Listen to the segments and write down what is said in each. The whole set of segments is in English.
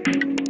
And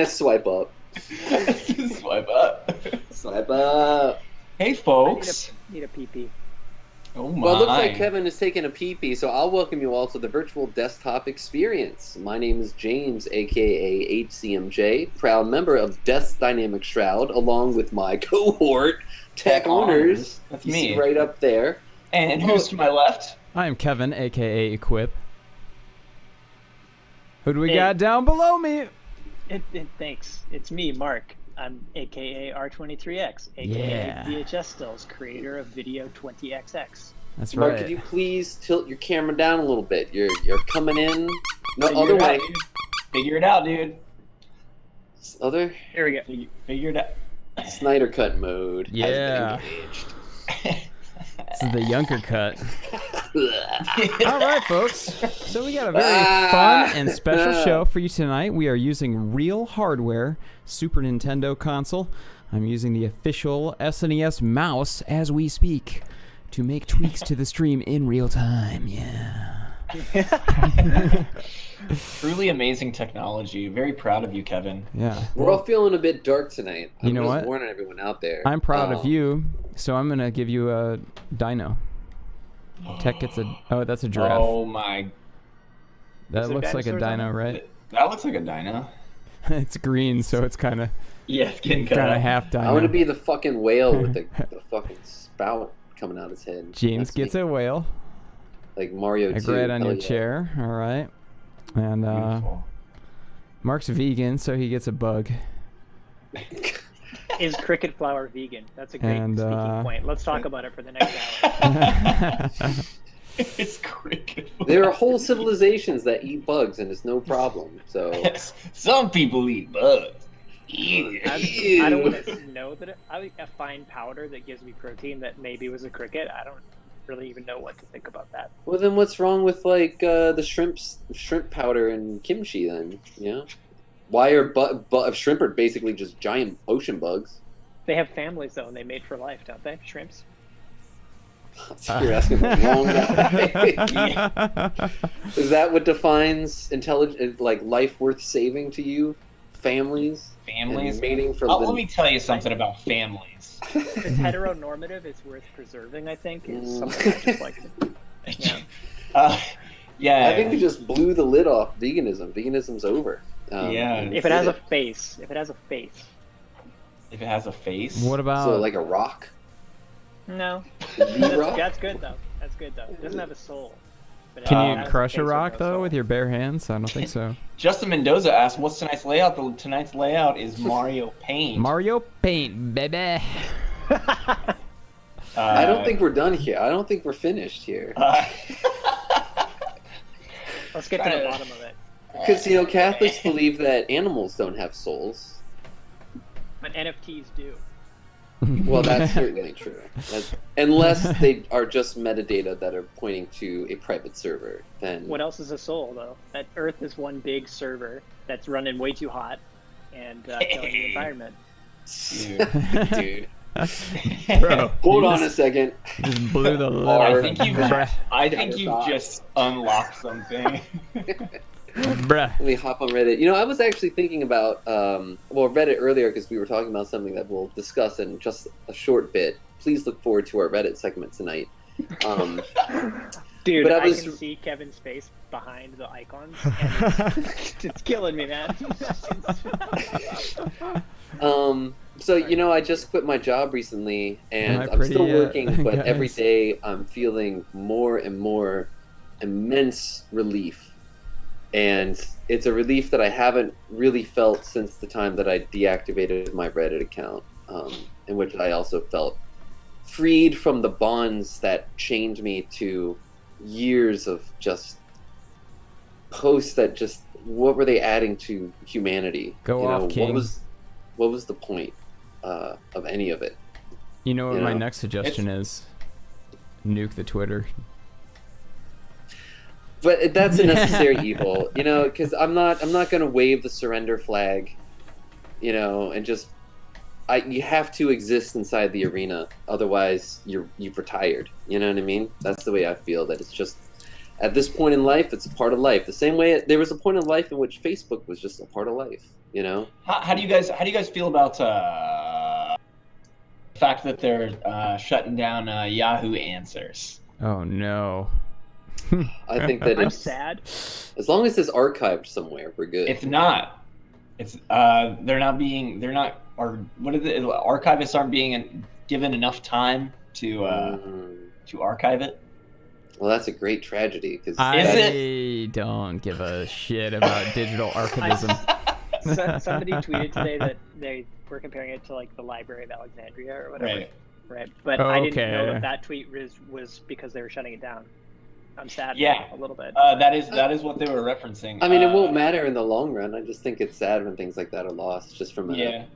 swipe up. Swipe up. Swipe up. Hey, folks. Need a pee-pee. Oh my. Well, it looks like Kevin is taking a pee-pee, so I'll welcome you all to the virtual desktop experience. My name is James, a.k.a. HCMJ, proud member of Death's Dynamic Shroud, along with my cohort, Tech Honors. That's you me. See right up there. And who's to my left? I am Kevin, a.k.a. Equip. Who do we got down below me? Thanks. It's me, Mark. I'm aka R23X, aka VHS Stills, creator of Video 20XX. That's Mark, right. could you please tilt your camera down a little bit? You're coming in. No, other way. Figure it out, dude. Other. Here we go. Figure it out. Snyder cut mode. Yeah. This is the Yunker cut. All right, folks. So we got a very fun and special show for you tonight. We are using real hardware, Super Nintendo console. I'm using the official SNES mouse as we speak to make tweaks to the stream in real time. Yeah. Truly amazing technology. Very proud of you, Kevin. Yeah. We're all feeling a bit dark tonight. You know what? I'm just warning everyone out there. I'm proud of you, so I'm going to give you a dino. Tech gets a... Oh, that's a giraffe. Oh my... That looks like a dino, right? That looks like a dino. It's green, so it's kind of... Yeah, it's getting kind of half dino. I want to be the fucking whale with the fucking spout coming out his head. James gets a whale. Like Mario 2. I grab on your chair. All right. And Mark's vegan, so he gets a bug. Is cricket flour vegan? That's a great speaking point. Let's talk about it for the next hour. It's cricket flour. There are whole civilizations that eat bugs, and it's no problem. So some people eat bugs. I don't want to know that I like a fine powder that gives me protein that maybe was a cricket. I don't really even know what to think about that. Well, then what's wrong with like the shrimp powder and kimchi then? You know, why are shrimp are basically just giant ocean bugs? They have families though, and they mate for life, don't they? Shrimps. So you're asking the wrong guy. Is that what defines intelligent, like life worth saving to you? Families. Families. Mating for let me tell you something about families. It's heteronormative. It's worth preserving. I think is something I just like. Yeah. I think we just blew the lid off veganism. Veganism's over. Yeah. If it has a face. If it has a face. If it has a face. What about like a rock? No. Rock? That's good though. That's good though. It doesn't have a soul. Can you crush a rock though with your bare hands? I don't think so. Justin Mendoza asked, "What's tonight's layout?" Tonight's layout is Mario Paint. Mario Paint, baby. I don't think we're done here. I don't think we're finished here. Let's get to the bottom of it. Because Catholics believe that animals don't have souls. But NFTs do. Well, that's certainly true. Unless they are just metadata that are pointing to a private server, then... What else is a soul, though? That Earth is one big server that's running way too hot and killing the environment. Dude. Bro, hold on a second. Just blew the lid. I think you just unlocked something. Bruh. Let me hop on Reddit. I was actually thinking about Reddit earlier because we were talking about something that we'll discuss in just a short bit. Please look forward to our Reddit segment tonight. Dude, But I I was- can see Kevin's face behind the icons, and it's killing me, man. So I just quit my job recently, and Am I I'm still pretty, working, but every guys? day I'm feeling more and more immense relief, and it's a relief that I haven't really felt since the time that I deactivated my Reddit account, in which I also felt freed from the bonds that chained me to years of just posts that just, what were they adding to humanity? Go off, King. What was the point of any of it? You know what You my know? next suggestion is? Nuke the Twitter. But that's a necessary evil, because I'm not going to wave the surrender flag, and just you have to exist inside the arena, otherwise you've retired. You know what I mean? That's the way I feel. That it's just at this point in life, it's a part of life. The same way there was a point in life in which Facebook was just a part of life. How do you guys feel about the fact that they're shutting down Yahoo Answers? Oh no. I think that I'm sad. as long as it's archived somewhere, we're good. It's not. It's archivists aren't being given enough time to archive it. Well, that's a great tragedy because I don't give a shit about digital archivism. Somebody tweeted today that they were comparing it to like the Library of Alexandria or whatever. Right. But I didn't know that tweet was because they were shutting it down. I'm sad. Yeah, a little bit. That is what they were referencing. I mean, it won't matter in the long run. I just think it's sad when things like that are lost, just from a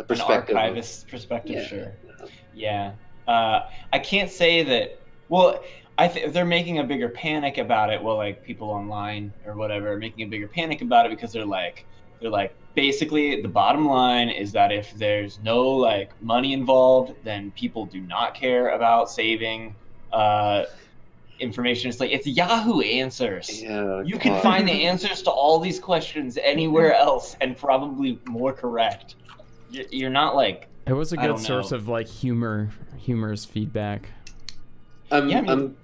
perspective. An archivist perspective, Yeah. sure. Yeah. I can't say that. Well, they're making a bigger panic about it. Well, like people online or whatever are making a bigger panic about it because they're like basically the bottom line is that if there's no like money involved, then people do not care about saving information. It's Yahoo Answers. Yeah, You can find the answers to all these questions anywhere else and probably more correct. You're not like. It was a I good don't source know. of like humorous feedback. I'm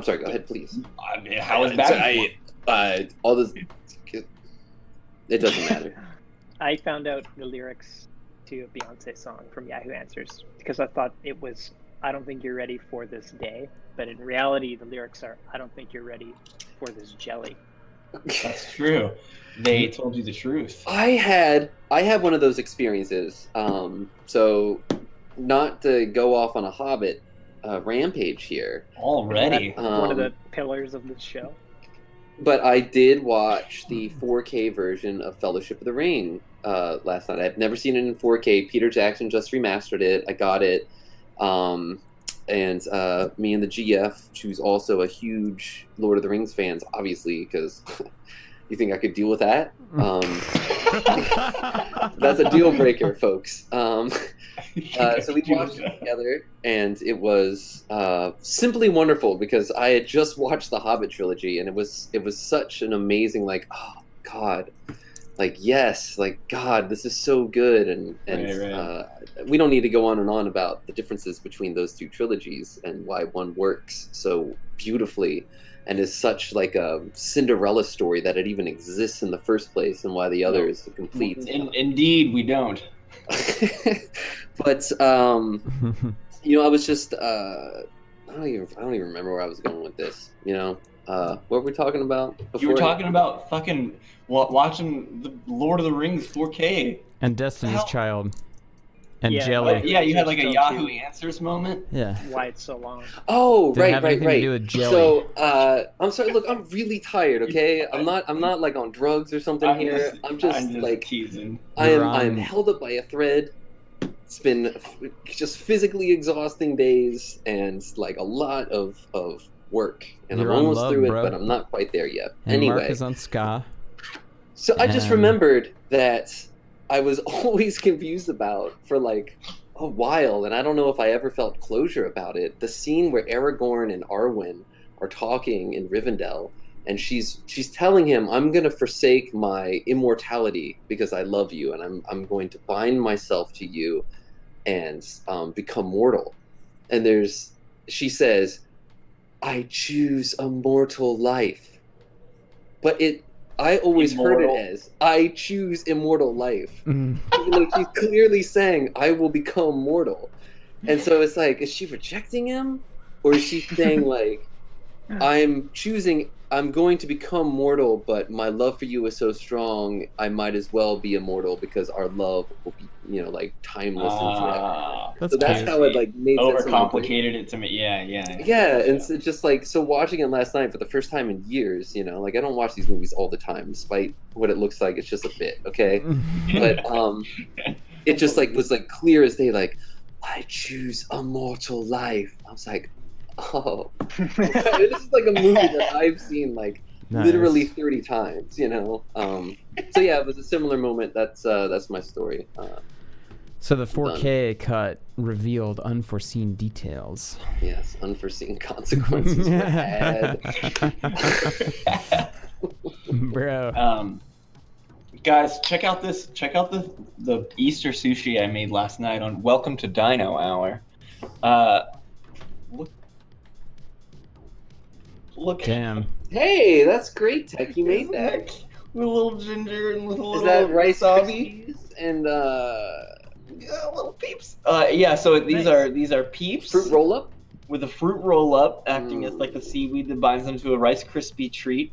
sorry. Go ahead, please. I mean, how is that? All this. It doesn't matter. I found out the lyrics to a Beyonce song from Yahoo Answers because I thought it was "I don't think you're ready for this day," but in reality, the lyrics are "I don't think you're ready for this jelly." That's true. They told you the truth. I had one of those experiences. So, not to go off on a Hobbit rampage here, Already. One of the pillars of this show. but I did watch the 4K version of Fellowship of the Ring last night. I've never seen it in 4K. Peter Jackson just remastered it. I got it. And me and the GF, who's also a huge Lord of the Rings fans, obviously, because you think I could deal with that? That's a deal breaker, folks. So we watched it together, and it was simply wonderful because I had just watched the Hobbit trilogy, and it was such an amazing, like, oh God, like yes, like God, this is so good, and Right. We don't need to go on and on about the differences between those two trilogies and why one works so beautifully and is such like a Cinderella story that it even exists in the first place, and why the other is a complete. Indeed, we don't. But I was just I don't even remember where I was going with this. What were we talking about before? You were talking about fucking watching the Lord of the Rings 4K. And Destiny's Hell. Child. And Yeah. Jelly. Yeah, you had like a Still Yahoo too. Answers moment. Yeah. Why it's so long? Oh, Didn't right. have anything to do with jelly. So I'm sorry. Look, I'm really tired. Okay, I'm not like on drugs or something here. I'm just like teasing. I am You're held up by a thread. It's been just physically exhausting days and like a lot of work, and You're I'm on almost love, through it, bro. but I'm not quite there yet. And Anyway, Mark is on ska. so I just and- remembered that I was always confused about for like a while, and I don't know if I ever felt closure about it. The scene where Aragorn and Arwen are talking in Rivendell, and she's telling him, "I'm going to forsake my immortality because I love you, and I'm going to bind myself to you and become mortal." And she says, I choose immortal life. But I always heard it as, I choose immortal life. Even though she's clearly saying, I will become mortal. And so it's like, is she rejecting him? Or is she saying, like, I'm going to become mortal, but my love for you is so strong, I might as well be immortal because our love will be, like, timeless and forever. So that's how it, like, made sense. Overcomplicated it to me. Yeah. And so just, like, so watching it last night for the first time in years, like, I don't watch these movies all the time, despite what it looks like. It's just a bit, okay? But it just, like, was, like, clear as day, like, I choose immortal life. I was like, oh, this is like a movie that I've seen like literally 30 times, So yeah, it was a similar moment. That's my story. So the 4K cut revealed unforeseen details. Yes, unforeseen consequences were had. Bro. Guys, check out the Easter sushi I made last night on Welcome to Dino Hour. Look. Damn. Hey, that's great, Tech. You made that. With a little ginger and with a little. Is that rice wasabi krispies and yeah, little peeps. Yeah. So these are peeps. Fruit roll up. With a fruit roll up, acting as like the seaweed that binds them to a Rice Krispie treat.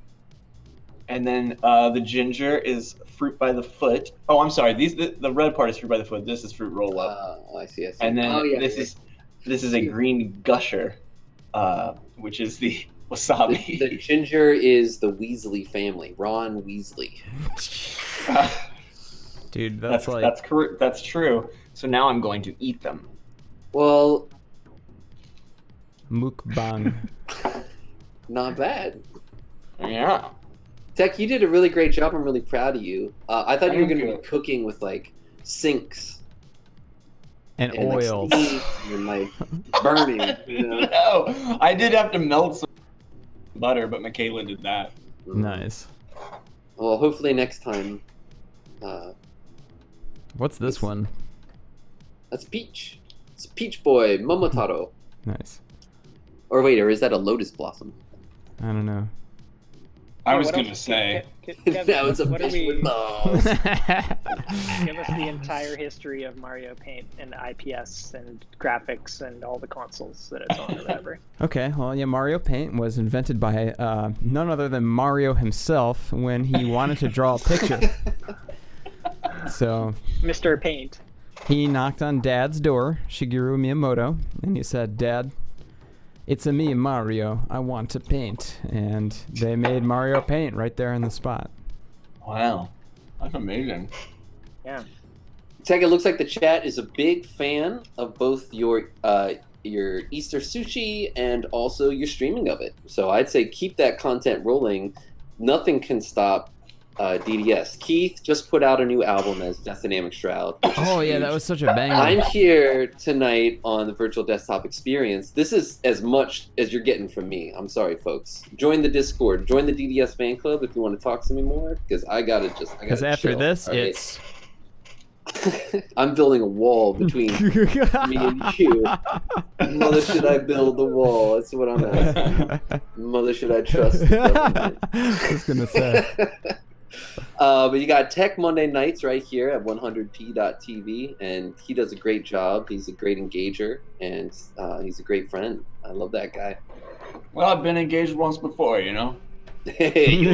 And then the ginger is fruit by the foot. Oh, I'm sorry. The red part is fruit by the foot. This is fruit roll up. I see. And then this is a green gusher, which is the wasabi. The ginger is the Weasley family. Ron Weasley. Dude, that's true. So now I'm going to eat them. Well, mukbang. Not bad. Yeah. Tech, you did a really great job. I'm really proud of you. I thought you were going to be cooking with like sinks and oils like, and like burning. No, I did have to melt some butter, but Michaela did that. Nice. Well, hopefully next time. What's this one? That's Peach. It's Peach Boy Momotaro. Nice. Or wait, or is that a lotus blossom? I don't know. I was gonna say. That was a fish with balls. Give us the entire history of Mario Paint and IPS and graphics and all the consoles that it's on or whatever. Okay, well, yeah, Mario Paint was invented by none other than Mario himself when he wanted to draw a picture. So, Mr. Paint. He knocked on Dad's door, Shigeru Miyamoto, and he said, "Dad, it's a me, Mario. I want to paint." And they made Mario Paint right there on the spot. Wow. That's amazing. Yeah. Tech, it looks like the chat is a big fan of both your Easter sushi and also your streaming of it. So I'd say keep that content rolling. Nothing can stop DDS. Keith just put out a new album as Death Dynamic Shroud. Oh yeah, that was such a banger. I'm here tonight on the Virtual Desktop Experience. This is as much as you're getting from me. I'm sorry, folks. Join the Discord. Join the DDS fan club if you want to talk to me more. Because I gotta Because after chill. this, All right? it's. I'm building a wall between me and you. Mother, should I build the wall? That's what I'm asking. Mother, should I trust the government? I was gonna say. But you got Tech Monday nights right here at 100p.tv, and he does a great job. He's a great engager, and he's a great friend. I love that guy. Well, I've been engaged once before, you know. Hey,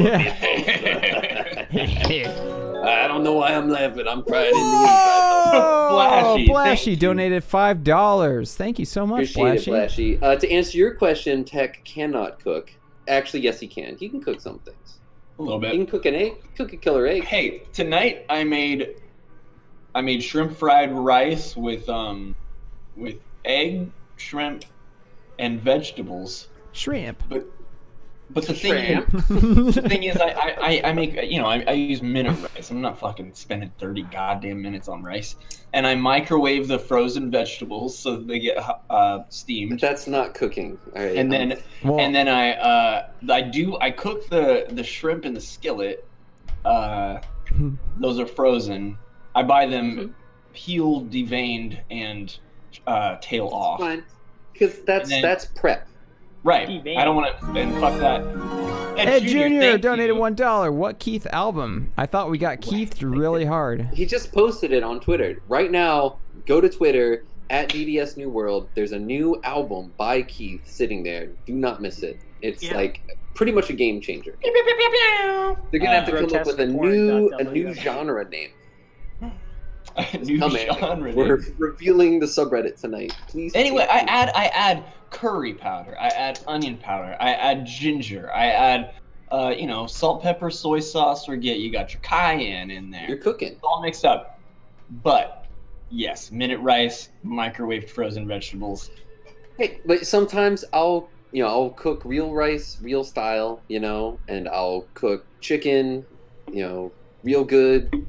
I don't know why I'm laughing. I'm crying in the inside. Blashy donated $5. Thank you so much, Appreciate Blashy. it, Blashy. To answer your question, Tech cannot cook. Actually, yes, he can. He can cook some things. A little bit. He can cook an egg. Cook a killer egg. Hey, tonight I made shrimp fried rice with egg, shrimp, and vegetables. Shrimp. But the thing is, I make, I use minute rice. I'm not fucking spending 30 goddamn minutes on rice. And I microwave the frozen vegetables so that they get steamed. But that's not cooking. All right. And then I cook the shrimp in the skillet. Those are frozen. I buy them peeled, deveined, and tail off. Fine. Because that's prep. Right. Steve I don't want to. And fuck that. Ed Jr. thank donated you. $1. What Keith album? I thought we got Keith really hard. He just posted it on Twitter. Right now, go to Twitter, at DDS New World. There's a new album by Keith sitting there. Do not miss it. It's like pretty much a game changer. They're gonna have to come up with a new genre name. A new genre. We're revealing the subreddit tonight. Please. Anyway, I add curry powder. I add onion powder. I add ginger. I add salt, pepper, soy sauce. Forget you got your cayenne in there. You're cooking. It's all mixed up. But yes, minute rice, microwaved frozen vegetables. Hey, but sometimes I'll cook real rice, real style, and I'll cook chicken, real good.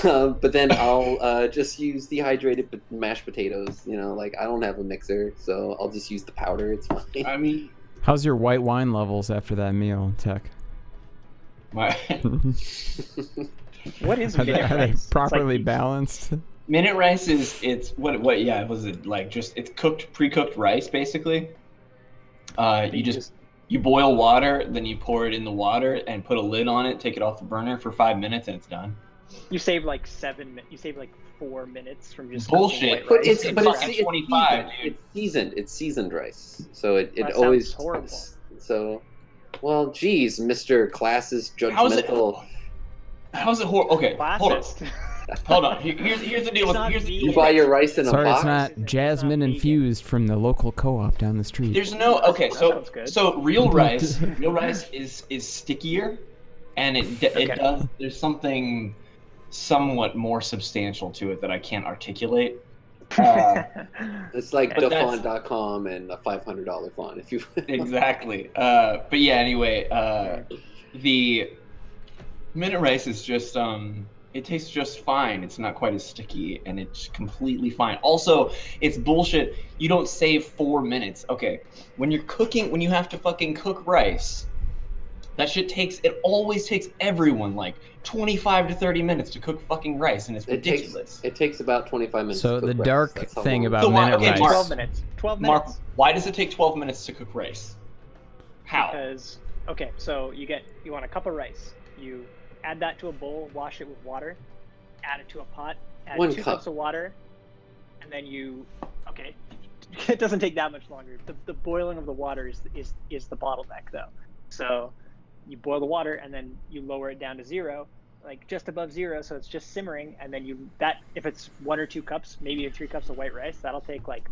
But then I'll just use dehydrated mashed potatoes. I don't have a mixer, so I'll just use the powder. It's fine. I mean, how's your white wine levels after that meal, Tech? My What is Are minute they rice? properly balanced? minute rice it's what? Yeah, was it like just it's pre-cooked rice basically? You boil water, then you pour it in the water and put a lid on it, take it off the burner for 5 minutes, and it's done. You save like 4 minutes from just bullshit. But it's 25, dude. It's seasoned rice, so it That always sounds horrible. So, well, geez, Mr. Classist, judgmental. How's it horrible? Okay, hold on. Classist. Hold on. Here's the deal. You buy your rice in a Sorry, box. it's not jasmine infused from the local co-op down the street. There's no That sounds good. so real rice is stickier, and it does. There's something somewhat more substantial to it that I can't articulate. It's like But defont.com and a $500 font if you. Exactly. But yeah. Anyway, the minute rice is just it tastes just fine. It's not quite as sticky, and it's completely fine. Also, it's bullshit. You don't save 4 minutes. Okay, when you have to fucking cook rice, that shit always takes everyone like 25 to 30 minutes to cook fucking rice, and it's ridiculous. It takes about 25 minutes. So to cook the rice. dark That's how thing long- about So why- minute okay, rice. Mark. 12 minutes. 12 Mark, minutes. why does it take 12 minutes to cook rice? How? Because so you want a cup of rice. You add that to a bowl, wash it with water, add it to a pot, add 1 2 cup. cups of water, and then it doesn't take that much longer. The boiling of the water is the bottleneck though. So you boil the water and then you lower it down to 0, like just above 0, so it's just simmering, and then if it's 1 or 2 cups, maybe 3 cups of white rice, that'll take like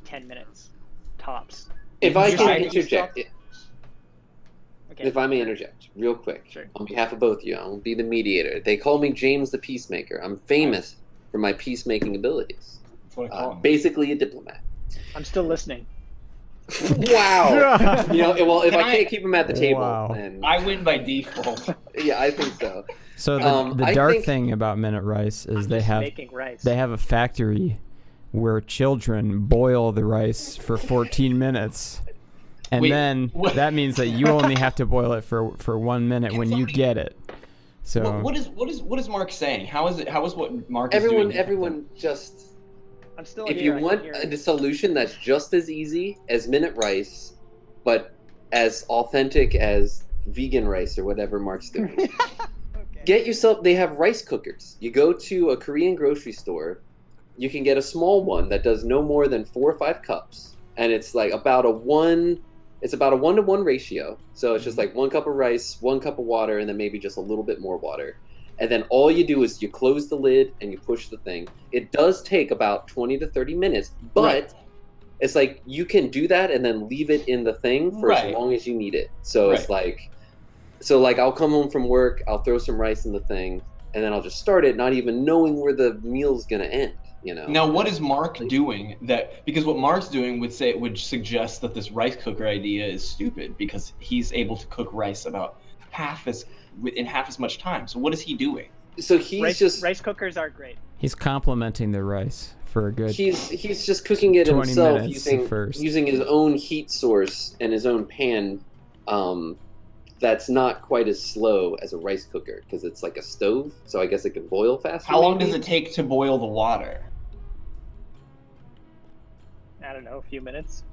10 minutes tops. If I Just can like- interject, Okay. if I may interject, real quick, Sure. on behalf of both of you, I will be the mediator. They call me James the Peacemaker. I'm famous for my peacemaking abilities. That's what I call 'em. Basically, a diplomat. I'm still listening. Wow. Well, if Can I can't keep them at the table, Wow. then I win by default. yeah, I think so. So the I dark think- thing about minute rice is I'm they just have making rice. a factory where children boil the rice for 14 minutes. And Wait, then what? that means that you only have to boil it for 1 minute when you get it. So What is Mark saying? How is what Mark is Everyone, doing? everyone, just I'm still if here, you I can want hear a it. solution that's just as easy as minute rice, but as authentic as vegan rice or whatever Mark's doing. Okay. Get yourself. They have rice cookers. You go to a Korean grocery store. You can get a small one that does no more than 4 or 5 cups, and it's like about a 1. It's about a 1-to-1 ratio. So it's just like 1 cup of rice, 1 cup of water, and then maybe just a little bit more water. And then all you do is you close the lid and you push the thing. It does take about 20 to 30 minutes, but Right. it's like you can do that and then leave it in the thing for Right. as long as you need it. So it's Right. like I'll come home from work, I'll throw some rice in the thing, and then I'll just start it, not even knowing where the meal's gonna end. Now, what is Mark doing because what Mark's doing would suggest that this rice cooker idea is stupid because he's able to cook rice about in half as much time. So what is he doing? So he's rice cookers are great. he's complementing the rice for a good. he's just cooking it 20 himself minutes first. using his own heat source and his own pan. That's not quite as slow as a rice cooker because it's like a stove, so I guess it can boil faster. How long maybe? does it take to boil the water? I don't know, a few minutes.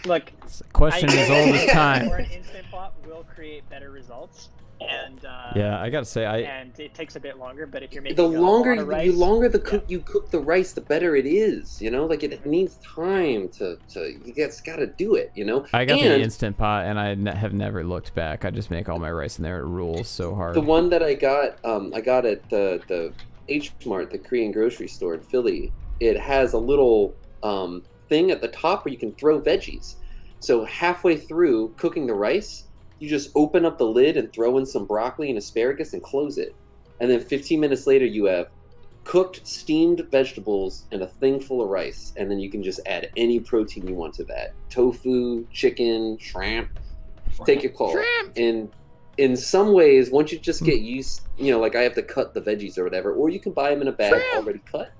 Look, The question is old as time. Or an instant pot will create better results, and Yeah, I gotta say, and it takes a bit longer. But if you're making The longer a lot of rice, you cook the rice, the better it is. You know, like it needs time to you guys got to do it. You know. I got the instant pot, and I have never looked back. I just make all my rice in there. It rules so hard. The one that I got at the H Mart, the Korean grocery store in Philly. It has a little thing at the top where you can throw veggies. So halfway through cooking the rice, you just open up the lid and throw in some broccoli and asparagus and close it. And then 15 minutes later, you have cooked, steamed vegetables and a thing full of rice. And then you can just add any protein you want to that. Tofu, chicken, shrimp. Take your call. Shrimp. And in some ways, once you just get used, you know, like I have to cut the veggies or whatever, or you can buy them in a bag already cut.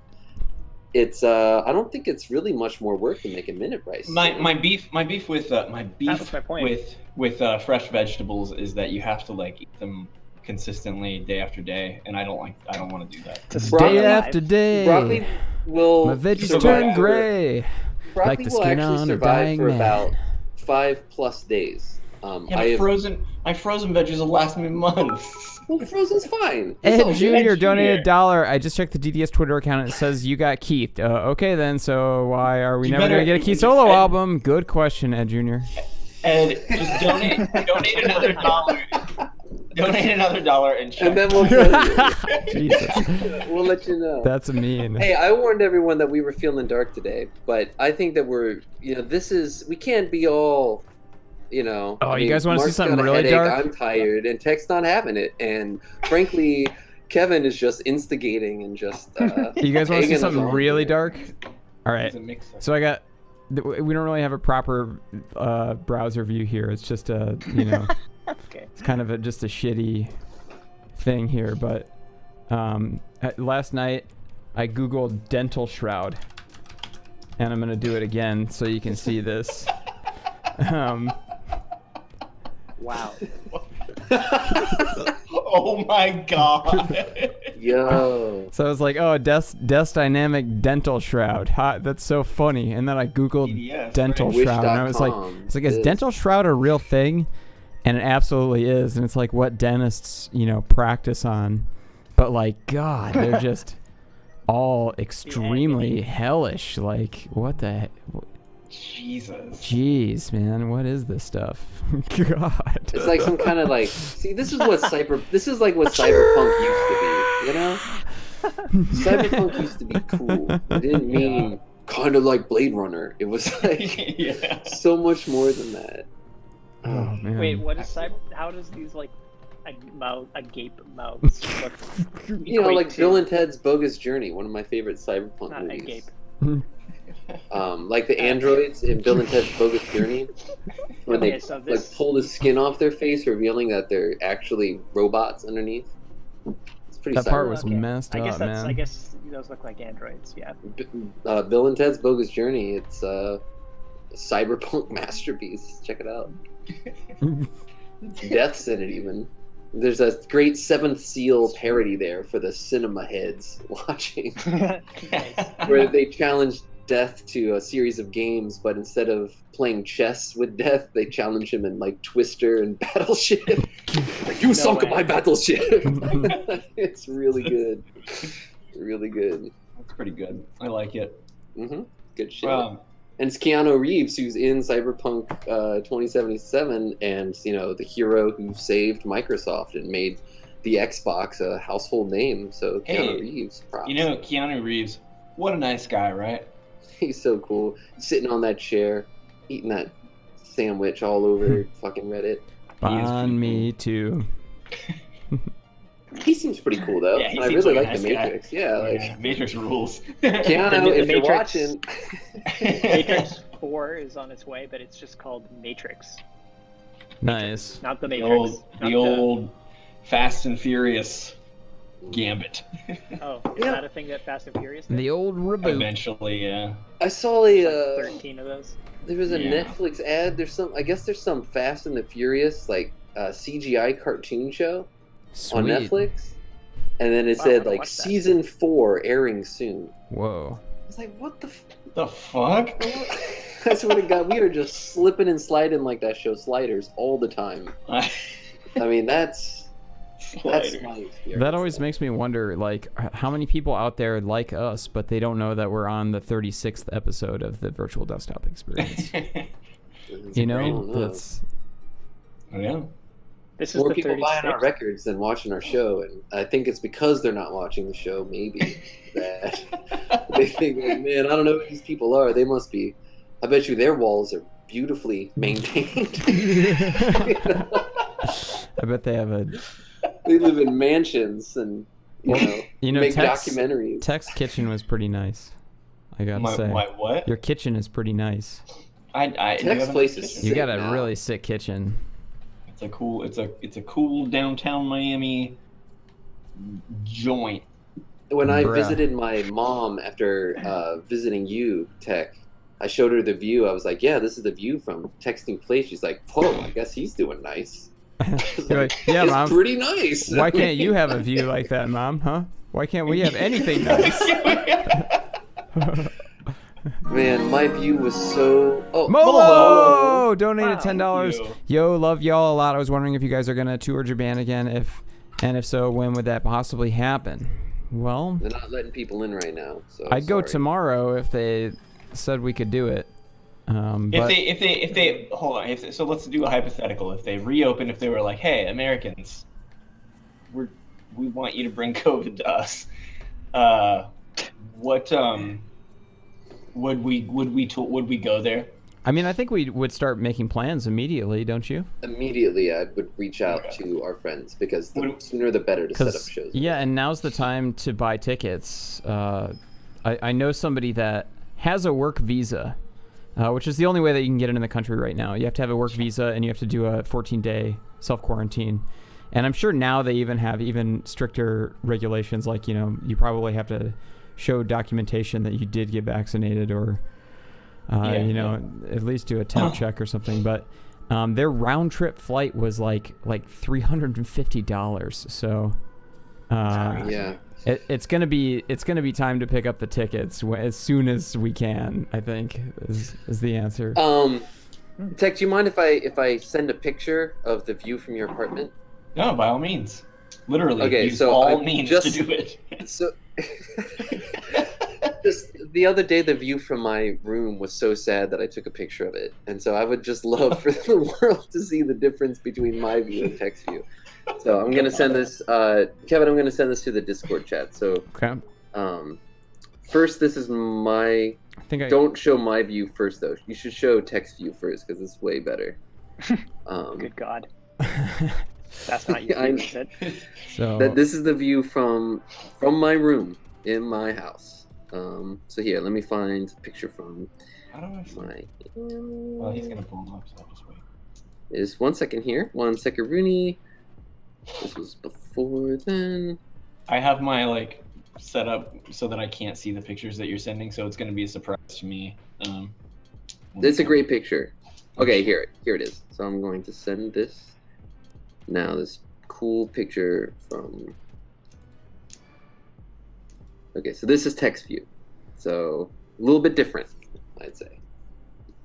It's I don't think it's really much more work than making minute rice. My beef with fresh vegetables is that you have to like eat them consistently day after day, and I don't want to do that. Day after day, broccoli will my veggies turn gray. Broccoli Like the will skin actually on a survive dying for man. about 5+ days. My frozen veggies will last me months. Well, frozen's fine. It's all Ed good. Jr. donated $1. I just checked the DDS Twitter account and it says you got Keith. Okay then, so why are we never gonna get a Keith solo album? Good question, Ed Jr. Ed, just donate another $1. Donate another $1 and check. And then we'll tell you. Jesus. We'll let you know. That's mean. Hey, I warned everyone that we were feeling dark today, but I think that we can't be all, you know. Oh, you guys want to see something really dark? I'm tired, and Tech's not having it, and frankly, Kevin is just instigating and just. You guys want to see egging something us on really here. dark? All right. So we don't really have a proper browser view here. It's just okay. It's kind of just a shitty thing here. But last night I Googled dental shroud, and I'm gonna do it again so you can see this. wow. Oh my god. Yo. So I was like, oh, desk dynamic dental shroud. Hot, that's so funny. And then I Googled PDS, dental right? shroud, and I was like, is dental shroud a real thing? And it absolutely is. And it's like what dentists, practice on. But like, God, they're just all extremely hellish. Like, what the heck? Jesus. Jeez, man, what is this stuff? God. It's like some kind of like. See, this is what Cyberpunk used to be. You know, Cyberpunk used to be cool. It didn't mean kind of like Blade Runner. It was like so much more than that. Oh man. Wait, what is cyber? How does these like agape mouths look? You know, like Bill and Ted's Bogus Journey, one of my favorite Cyberpunk Not movies. agape. Like the androids in Bill and Ted's Bogus Journey, when they like pull the skin off their face, revealing that they're actually robots underneath. It's pretty. That part was messed up, man. I guess those look like androids. Yeah. Bill and Ted's Bogus Journey. It's a cyberpunk masterpiece. Check it out. Death's in it even. There's a great Seventh Seal parody there for the cinema heads watching, where they challenge Death to a series of games, but instead of playing chess with Death, they challenge him in like Twister and Battleship. Like, you sunk my battleship. It's really good. Really good. That's pretty good. I like it. Mm-hmm. Good shit. And it's Keanu Reeves, who's in Cyberpunk 2077, and the hero who saved Microsoft and made the Xbox a household name. So Keanu Reeves, props. Keanu Reeves, what a nice guy, right? He's so cool. Sitting on that chair, eating that sandwich all over fucking Reddit. On me too. He seems pretty cool though. Yeah, I really like nice the Matrix. Guy. Yeah, like Matrix rules. Keanu, if you're Matrix, watching, Matrix 4 is on its way, but it's just called Matrix. Nice. Not the Matrix. The old Fast and Furious gambit. Oh, is that a thing that Fast and Furious did? The old reboot. Eventually, yeah. I saw a 13 of those. There was a Netflix ad. I guess there's some Fast and the Furious CGI cartoon show. Sweet. On Netflix, and then it said like season 4 airing soon. Whoa. I was like, what the fuck? I swear to God, we are just slipping and sliding like that show Sliders all the time. I mean, that's my experience. That always makes me wonder, like, how many people out there like us, but they don't know that we're on the 36th episode of the Virtual Desktop Experience. You know, that's. Oh, yeah. This is more the people 36th. buying our records than watching our show, and I think it's because they're not watching the show, maybe, that they think, like, man, I don't know who these people are. They must be. I bet you their walls are beautifully maintained. I bet they have a. They live in mansions and make Tech's, documentaries. Tech's kitchen was pretty nice. I gotta say. My what? Your kitchen is pretty nice. Tech's place is You got a now. really sick kitchen. It's a cool downtown Miami joint. When I visited my mom after visiting you, Tech, I showed her the view. I was like, yeah, this is the view from Texting Place. She's like, whoa, I guess he's doing nice. You're like, yeah, it's Mom. pretty nice. Why can't you have a view like that, Mom? Huh? Why can't we have anything nice? Man, my view was so... Oh, Molo! Donated $10. you. Yo, love y'all a lot. I was wondering if you guys are going to tour Japan again. If so, when would that possibly happen? Well... They're not letting people in right now, so I'd go tomorrow if they said we could do it. If they hold on. So let's do a hypothetical. If they reopen, if they were like, hey, Americans, we want you to bring COVID to us. Would we go there? I mean, I think we would start making plans immediately, don't you? Immediately, I would reach out to our friends because the sooner the better to set up shows. Yeah, and now's the time to buy tickets. I know somebody that has a work visa, which is the only way that you can get into the country right now. You have to have a work visa, and you have to do a 14-day self-quarantine. And I'm sure now they even have even stricter regulations, like, you probably have to show documentation that you did get vaccinated or, at least do a temp check or something. But their round-trip flight was like $350. So yeah. It's gonna be time to pick up the tickets as soon as we can. I think is the answer. Tech, do you mind if I send a picture of the view from your apartment? No, by all means. Literally, okay, use so all means to do it. So, just the other day, the view from my room was so sad that I took a picture of it, and so I would just love for the world to see the difference between my view and Tech's view. So I'm gonna send this, Kevin. I'm gonna send this to the Discord chat. So, okay. First, this is my. Don't show my view first, though. You should show Tech's view first because it's way better. Good God. That's not you, is it? So this is the view from my room in my house. So here, let me find a picture from my. Well, he's gonna pull him up, so I'll just wait. Is 1 second here. 1 second, Rooney. This was before then. I have my set up so that I can't see the pictures that you're sending, so it's gonna be a surprise to me. It's a great picture. Okay, here it is. So I'm going to send this. Now this cool picture from. Okay, so this is Tech's view, so a little bit different, I'd say.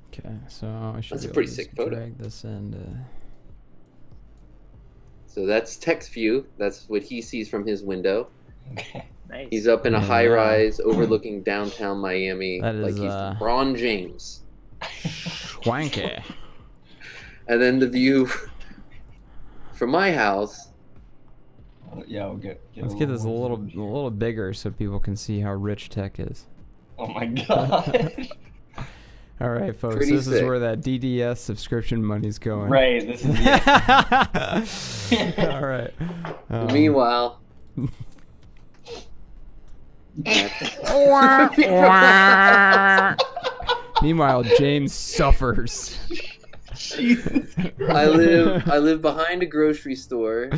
Okay, so I should. That's a pretty sick photo. Drag this in. So that's Tech's view. That's what he sees from his window. Nice. He's up in a high-rise overlooking downtown Miami, that is, like he's LeBron James. Schwanky. And then the view from my house. Yeah, we'll get Let's get this a little bigger so people can see how rich Tech is. Oh my God. All right, folks. Pretty this sick. is where that DDS subscription money's going. Right. This is it. All right. Meanwhile. Meanwhile, James suffers. I live behind a grocery store,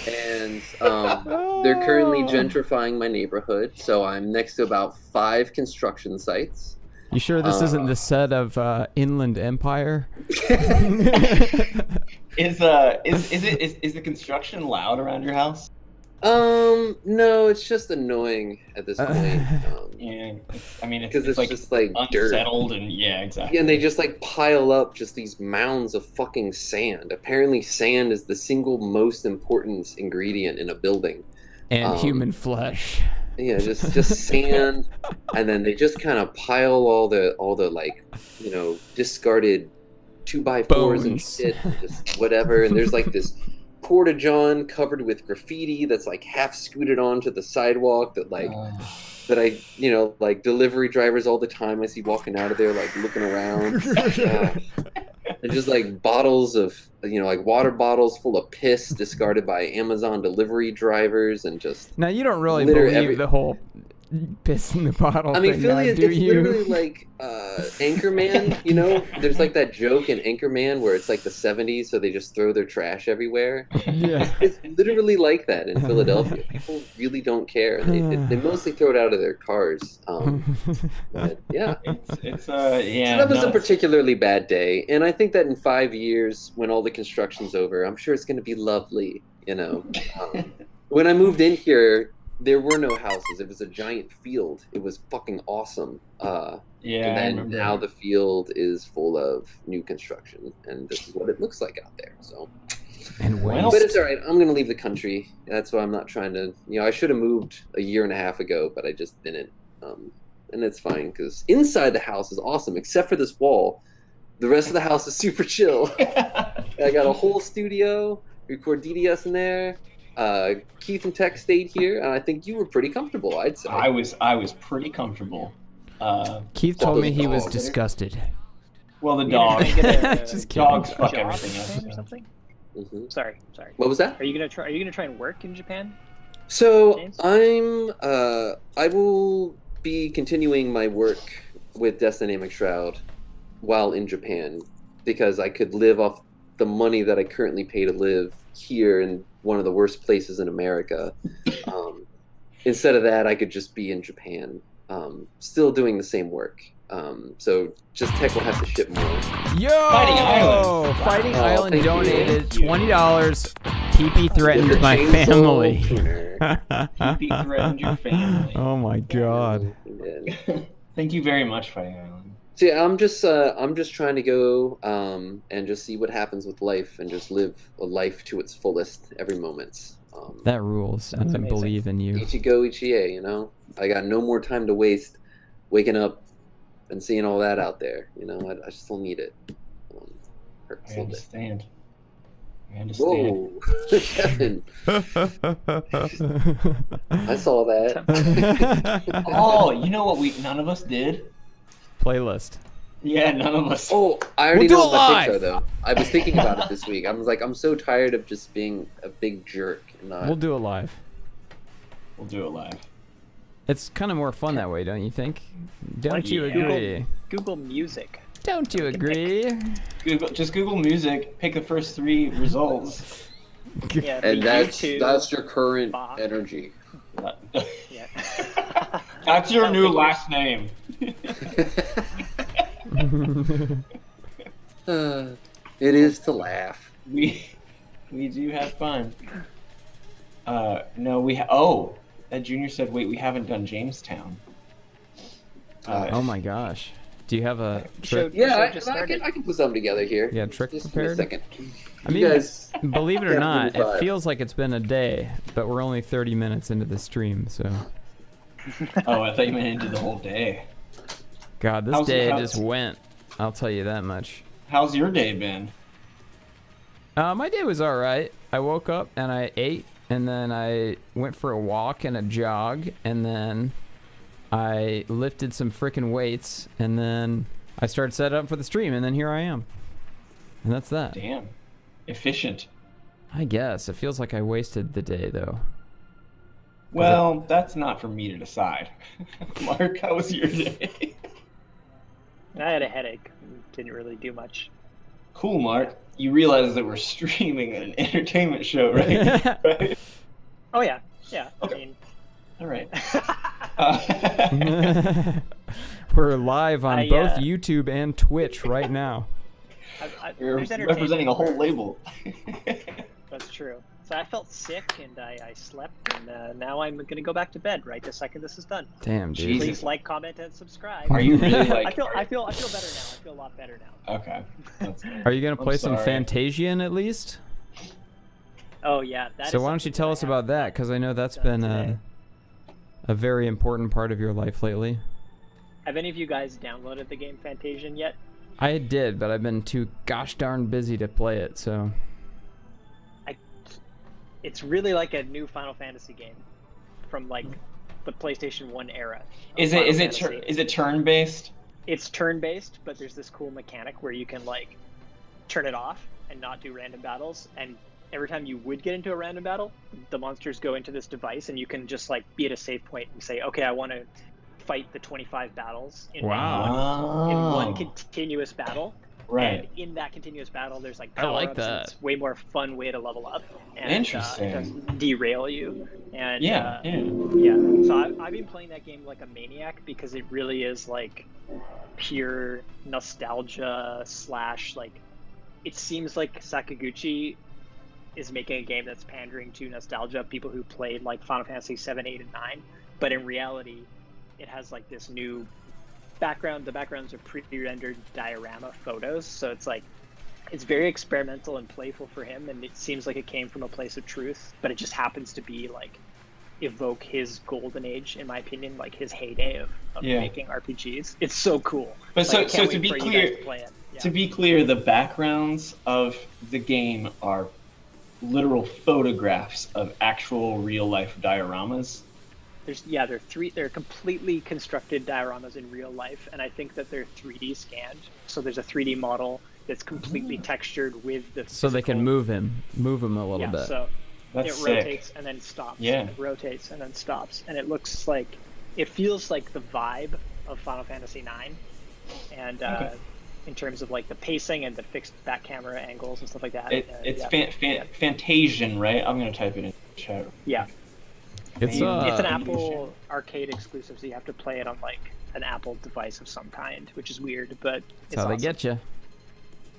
and they're currently gentrifying my neighborhood. So I'm next to about 5 construction sites. You sure this isn't the set of Inland Empire? Is the construction loud around your house? No, it's just annoying at this point. Yeah, I mean, because it's like just like dirt. unsettled and yeah, exactly. Yeah, and they just like pile up just these mounds of fucking sand. Apparently, sand is the single most important ingredient in a building. And human flesh. Yeah, just sand, and then they just kind of pile all the like, you know, discarded 2x4s and shit, just whatever. And there's like this porta-john covered with graffiti that's like half scooted onto the sidewalk that like that I, you know, like delivery drivers all the time I see walking out of there like looking around. And just like bottles of, you know, like water bottles full of piss discarded by Amazon delivery drivers, and just now you don't really believe the whole piss in the bottle I mean, thing, Philly, do it's you? literally like Anchorman, you know? There's like that joke in Anchorman where it's like the 70s, so they just throw their trash everywhere. Yeah. It's literally like that in Philadelphia. People really don't care. They mostly throw it out of their cars. But yeah. It's So yeah. that was a particularly bad day, and I think that in 5 years, when all the construction's over, I'm sure it's going to be lovely, you know? When I moved in here, there were no houses. It was a giant field. It was fucking awesome. Yeah, and I then remember. now the field is full of new construction, and this is what it looks like out there. So, and but it's all right. I'm gonna leave the country. That's why I'm not trying to. You know, I should have moved a year and a half ago, but I just didn't. And it's fine because inside the house is awesome, except for this wall. The rest of the house is super chill. I got a whole studio. Record DDS in there. Keith and Tech stayed here, and I think you were pretty comfortable, I'd say. I was pretty comfortable. Keith told me he was disgusted. Well, the dog. Just kidding. Dogs fuck everything else. Or something? Mm-hmm. Sorry. What was that? Are you gonna try and work in Japan? So James? I will be continuing my work with Death Dynamic Shroud while in Japan, because I could live off the money that I currently pay to live here in one of the worst places in America. Instead of that, I could just be in Japan, still doing the same work. So just Tech will have to ship more. Yo! Fighting Oh, Island thank you. donated $20. TP threatened my family. TP threatened your family. Oh my god. Thank you very much, Fighting Island. See, I'm just trying to go and just see what happens with life and just live a life to its fullest every moment. That rules, and I amazing. believe in you. Ichigo Ichie, you know? I got no more time to waste waking up and seeing all that out there, you know? I still need it. Hurts I a little bit. understand. I understand. Whoa, Kevin. I saw that. Oh, you know what none of us did? Playlist. Yeah, none of us. Oh, I already We'll do know it my live. picture, though. I was thinking about it this week. I was like, I'm so tired of just being a big jerk. And not... We'll do it live. We'll do it live. It's kind of more fun that way, don't you think? Don't Like you agree? Google Music. Don't you agree? Just Google Music, pick the first 3 results. Yeah, And the that's YouTube. your current Bach. energy. Yeah. That's your new last name. It is to laugh. We do have fun. No, that Junior said, wait, we haven't done Jamestown. Oh my gosh. Do you have a trick? Yeah, just I started. can put something together here. Yeah, trick Just give me a prepared? second. I mean, You guys, believe it or Yeah, not, it 45. feels like it's been a day, but we're only 30 minutes into the stream, so. Oh, I thought you meant into the whole day. God, this How's- day how's- just went. I'll tell you that much. How's your day been? My day was alright. I woke up and I ate, and then I went for a walk and a jog, and then I lifted some freaking weights, and then I started setting up for the stream, and then here I am. And that's that. Damn. Efficient. I guess. It feels like I wasted the day, though. Well, that's not for me to decide. Mark, how was your day? I had a headache. Didn't really do much. Cool, Mark. You realize that we're streaming an entertainment show, right? Right? Oh yeah, yeah. Okay. I mean, All right. We're live on I, both YouTube and Twitch right now. You're there's entertainment representing a whole for- label. That's true. So I felt sick and I slept, and now I'm gonna go back to bed right the second this is done. Damn, dude. Please like, comment, and subscribe. Are you really like? I feel better now. I feel a lot better now. Okay. That's good. Are you gonna play some sorry. Fantasian at least? Oh yeah. So why don't you tell us about that? Because I know that's been a very important part of your life lately. Have any of you guys downloaded the game Fantasian yet? I did, but I've been too gosh darn busy to play it, so... It's really like a new Final Fantasy game from like the PlayStation 1 era. Is it turn-based? It's turn-based, but there's this cool mechanic where you can like turn it off and not do random battles, and every time you would get into a random battle, the monsters go into this device and you can just like be at a save point and say, okay, I want to fight the 25 battles in one continuous battle. Right. And in that continuous battle, there's like I like power-ups, that. and it's way more fun way to level up. And, Interesting. It doesn't derail you. And Yeah. So I've been playing that game like a maniac because it really is like pure nostalgia / like it seems like Sakaguchi is making a game that's pandering to nostalgia, people who played like Final Fantasy 7, 8, and 9. But in reality, it has like this new background. The backgrounds are pre-rendered diorama photos, so it's like it's very experimental and playful for him, and it seems like it came from a place of truth, but it just happens to be like evoke his golden age, in my opinion, like his heyday of making RPGs. It's so cool. But like, so to be clear, to be clear, the backgrounds of the game are literal photographs of actual real life dioramas. They're completely constructed dioramas in real life, and I think that they're 3D scanned. So there's a 3D model that's completely textured with the so they can move him a little bit. So That's it sick. rotates and then stops. Yeah. It rotates and then stops, and it feels like the vibe of Final Fantasy 9, and in terms of like the pacing and the fixed back camera angles and stuff like that. It's Fantasian, right? I'm gonna type it in the chat. Yeah. It's an Apple Arcade exclusive, so you have to play it on like an Apple device of some kind, which is weird, but it's how awesome. they get you.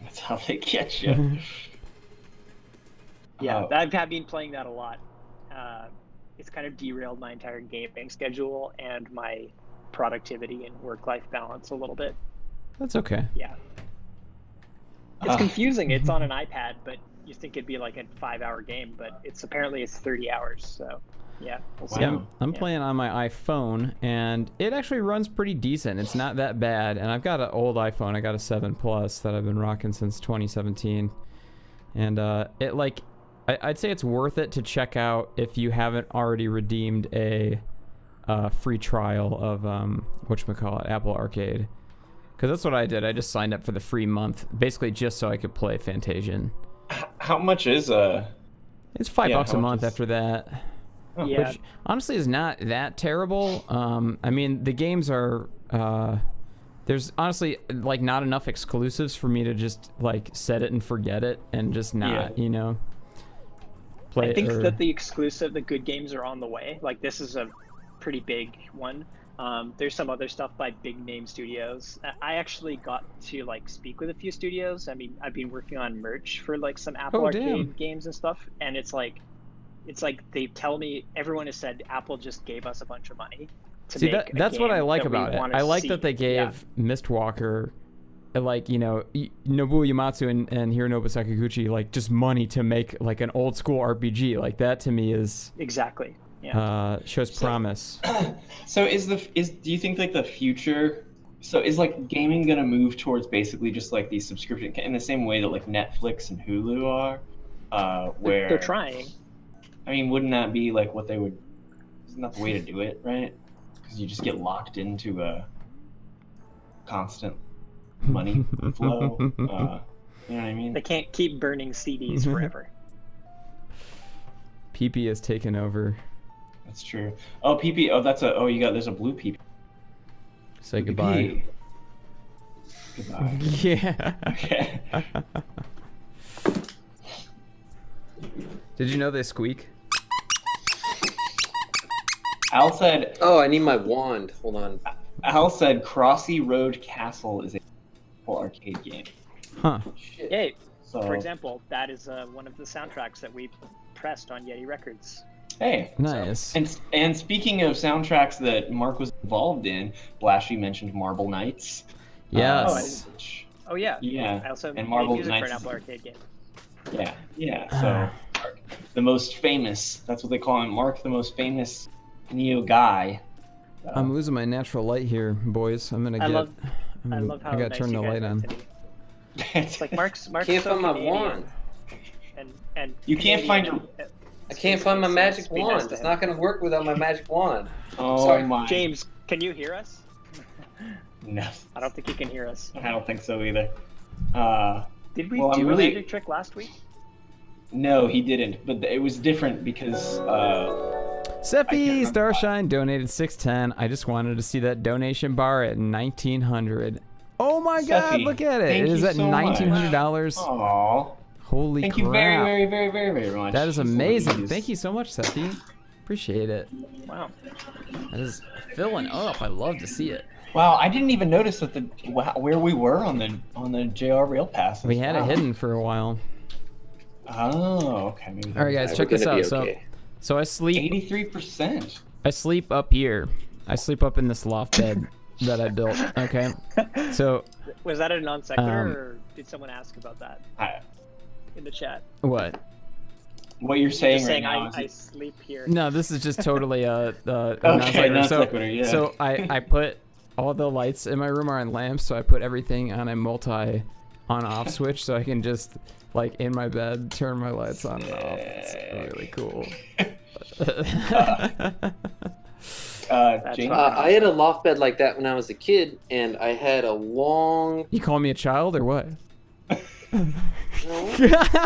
That's how they get you. Yeah, I've been playing that a lot. It's kind of derailed my entire gaming schedule and my productivity and work-life balance a little bit. That's okay. Yeah. It's confusing. It's on an iPad, but you think it'd be like a 5-hour game, but apparently it's 30 hours, so yeah. We'll see. Yeah, I'm playing on my iPhone, and it actually runs pretty decent. It's not that bad, and I've got an old iPhone. I got a 7 Plus that I've been rocking since 2017, and I'd say it's worth it to check out if you haven't already redeemed a free trial of whatchamacallit, Apple Arcade, because that's what I did. I just signed up for the free month, basically just so I could play Fantasian. How much is It's $5 a month after that. Oh. Yeah. Which honestly is not that terrible. I mean, the games are there's honestly like not enough exclusives for me to just like set it and forget it and just not play. I think that the good games are on the way. Like this is a pretty big one. There's some other stuff by big name studios. I actually got to like speak with a few studios. I mean, I've been working on merch for like some Apple Arcade games and stuff, and it's like they tell me everyone has said Apple just gave us a bunch of money to make that's what I like about it. I like that they gave Yeah. Mistwalker, like, you know, Nobuo Uematsu and Hironobu Sakaguchi, like just money to make like an old school RPG. Like that to me is Exactly. Yeah. Shows promise. So do you think like the future? So is like gaming gonna move towards basically just like these subscription in the same way that like Netflix and Hulu are, where They're trying. I mean, wouldn't that be like what they would? Isn't that the way to do it, right? Because you just get locked into a constant money flow. You know what I mean? They can't keep burning CDs forever. PP has taken over. That's true. Oh, PP. Oh, there's a blue PP. Say goodbye. Goodbye. Yeah. Okay. Did you know they squeak? Al said. Oh, I need my wand. Hold on. Al said Crossy Road Castle is a arcade game. Huh. Shit. Yay. So, For example, that is one of the soundtracks that we pressed on Yeti Records. Hey, Nice. And speaking of soundtracks that Mark was involved in, Blashy mentioned Marble Knights. Yes. Oh yeah. Yeah. I also and made Marble music for Knights. an Apple Arcade game. Yeah. So, the most famous. That's what they call him, Mark, the most famous Neo Guy. I'm losing my natural light here, boys. I'm gonna I get. love how I gotta nice turn you the guys light are on. to me. It's like Mark's Can't so find my Canadian, wand. and You can't find your. I can't find my magic be nice wand. to It's him. not going to work without my magic wand. Oh Sorry. my. James, can you hear us? No, I don't think you can hear us. I don't think so either. Did we Well, I'm do really- a magic trick last week? No, he didn't. But it was different because. Seppi remember Starshine donated 610. I just wanted to see that donation bar at 1900. Oh my God! Seppi, Look at it. thank It is you at so much. $1,900. Aww. Holy Thank crap! you very, very, very, very, very much. That is amazing. Jeez. Thank you so much, Seppi. Appreciate it. Wow. That is filling up. I love to see it. Wow, I didn't even notice that where we were on the JR Rail Pass. We had it Wow. hidden for a while. Oh, okay. Maybe All right, guys, We're check this gonna out. be So, okay. so I sleep. 83%. I sleep up here. I sleep up in this loft bed that I built. Okay. So Was that a non sequitur, Um, or did someone ask about that in the chat? what? What you're saying Just right saying now I is sleep here. No, this is just totally a okay, non-sequitur. non So, sequitur, yeah. so I put all the lights in my room are on lamps, so I put everything on a multi on-off switch, so I can just like in my bed turn my lights on and off. It's really cool. James, I had a loft bed like that when I was a kid, and I had a long. You call me a child or what? No,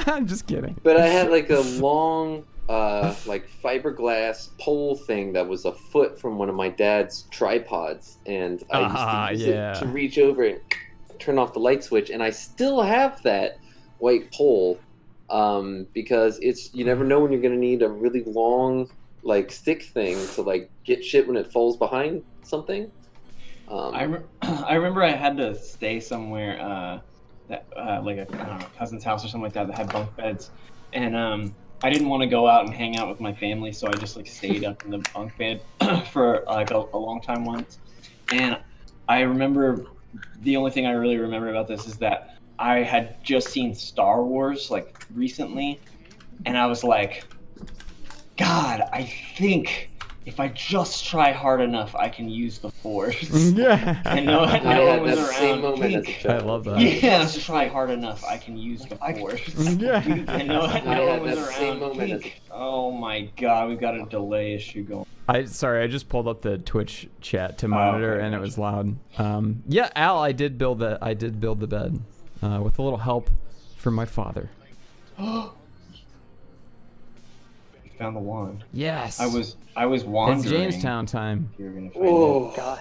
I'm just kidding. but I had like a long, like fiberglass pole thing that was a foot from one of my dad's tripods, and I used to use it to reach over and turn off the light switch, and I still have that white pole, because you never know when you're gonna need a really long like stick thing to like get shit when it falls behind something. I remember I had to stay somewhere, that like a cousin's house or something like that had bunk beds, and I didn't want to go out and hang out with my family, so I just like stayed up in the bunk bed for like a long time once. And I remember the only thing I really remember about this is that I had just seen Star Wars like recently, and I was like, God, I think if I just try hard enough, I can use the Force. Yeah. And no I one had was that same around. moment as a I child. love that. Yeah, just try hard enough, I can use the Force. Yeah. And no I one had was that same around. moment as a Oh my God, we've got a delay issue going. I just pulled up the Twitch chat to monitor, okay, and it gotcha. was loud. Yeah, Al, I did build the bed with a little help from my father. We found the wand. Yes. I was wandering. It's Jamestown time. You were gonna find Whoa. God.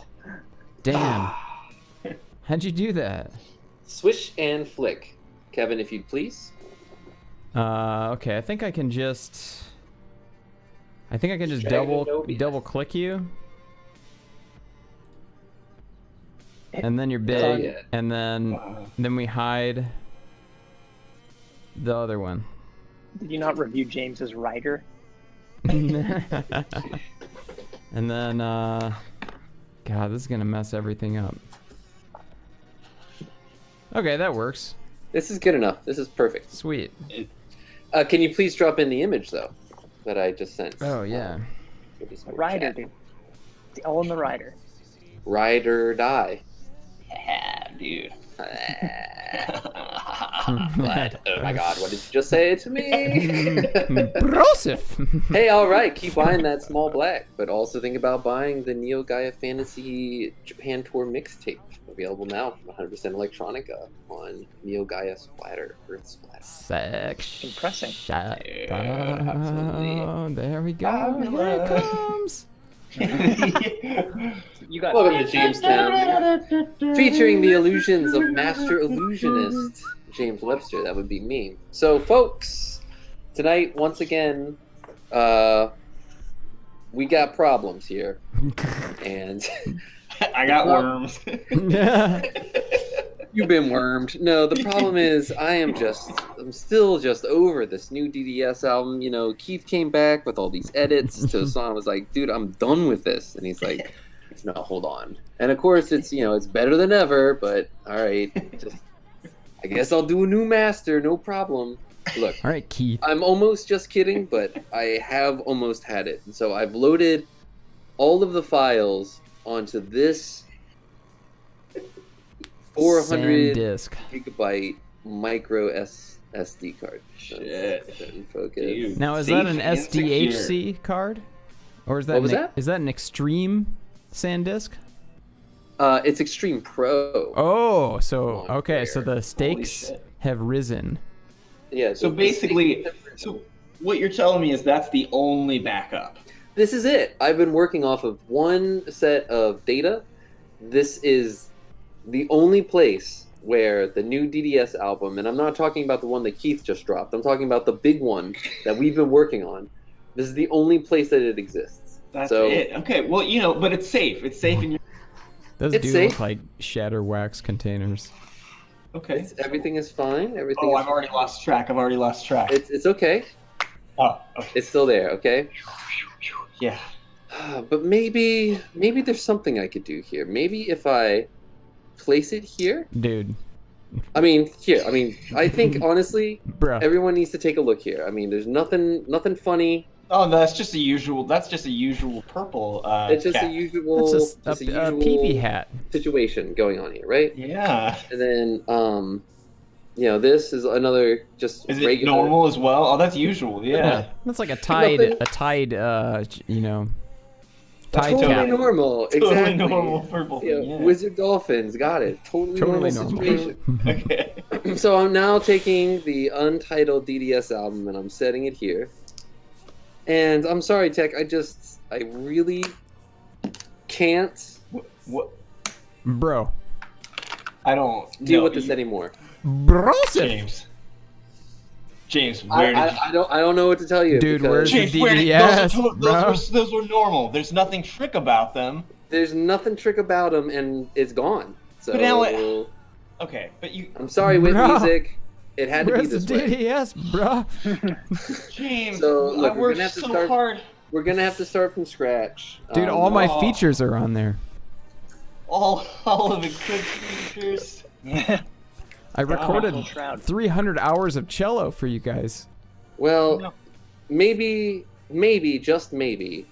Damn. How'd you do that? Swish and flick. Kevin, if you'd please. Okay, I think I can just Drag it double click you. And then you're big, yeah. and then we hide the other one. Did you not review James's rider? And then, God, this is gonna mess everything up. Okay, that works. This is good enough. This is perfect. Sweet. Can you please drop in the image though, that I just sent? Oh yeah. Rider, dude. It's all in the rider. Ride or die. Yeah, dude. What? Oh my God! What did you just say to me? Brosif. Hey, all right, keep buying that small black, but also think about buying the Neo Gaia Fantasy Japan Tour mixtape, available now from 100% Electronica on Neo Gaia Splatter, Earth Splatter. Sex. Impressing. Shut Yeah, absolutely. There we go. Here it comes. You got Welcome to Jamestown, featuring the illusions of Master Illusionist James Webster. That would be me. So, folks, tonight once again, we got problems here, and I got worms. Yeah. You've been wormed. No, the problem is I'm still just over this new DDS album. You know, Keith came back with all these edits to a song. I was like, dude, I'm done with this. And he's like, no, hold on. And of course, it's better than ever, but all right. I guess I'll do a new master, no problem. Look, all right, Keith. I'm almost just kidding, but I have almost had it. And so I've loaded all of the files onto this 400 disk gigabyte micro SD card. Shit. Focus. Dude. Now, is that an SDHC card? Or is that What was that? Is that an extreme SanDisk? It's Extreme Pro. Oh, so okay, so there. the stakes have risen. Yeah. So basically, so what you're telling me is that's the only backup. This is it. I've been working off of one set of data. This is the only place where the new DDS album, and I'm not talking about the one that Keith just dropped. I'm talking about the big one that we've been working on. This is the only place that it exists. That's it. Okay, well, but it's safe. It's safe in your... Those It's do safe. look like shatter wax containers. Okay. Everything is fine. Everything. Oh, is I've already lost track. It's okay. Oh, okay. It's still there. Okay. Yeah. But maybe there's something I could do here. Maybe if I place it here. Dude. I mean, here. I mean, I think honestly, Bruh. everyone needs to take a look here. I mean, there's nothing funny. Oh, that's just a usual purple. It's just cap. a usual, That's a PB hat. situation going on here, right? Yeah. And then, this is another just Is it regular. normal as well? Oh, that's usual. Yeah. That's like a Nothing. tide, That's tide totally cap. normal. Totally Exactly. normal purple thing. Yeah. Wizard dolphins, got it. Totally normal situation. Okay. So I'm now taking the untitled DDS album and I'm setting it here. And I'm sorry, Tech. I really can't What? Bro. I don't deal with this anymore. Broseph. James, where did you... I don't know what to tell you. Dude, because where's James, the where did... DDS, those were normal. There's nothing trick about them. there's nothing trick about them, and it's gone. So But now okay, but you... I'm sorry, with Bro. music, it had to be Where's the this way. DDS, bro? James, So, look, I we're worked gonna have to so start- hard. We're gonna have to start from scratch. Dude, all my Oh. features are on there. All of the good features. I recorded Shroud. 300 hours of cello for you guys. Well, No. maybe, just maybe.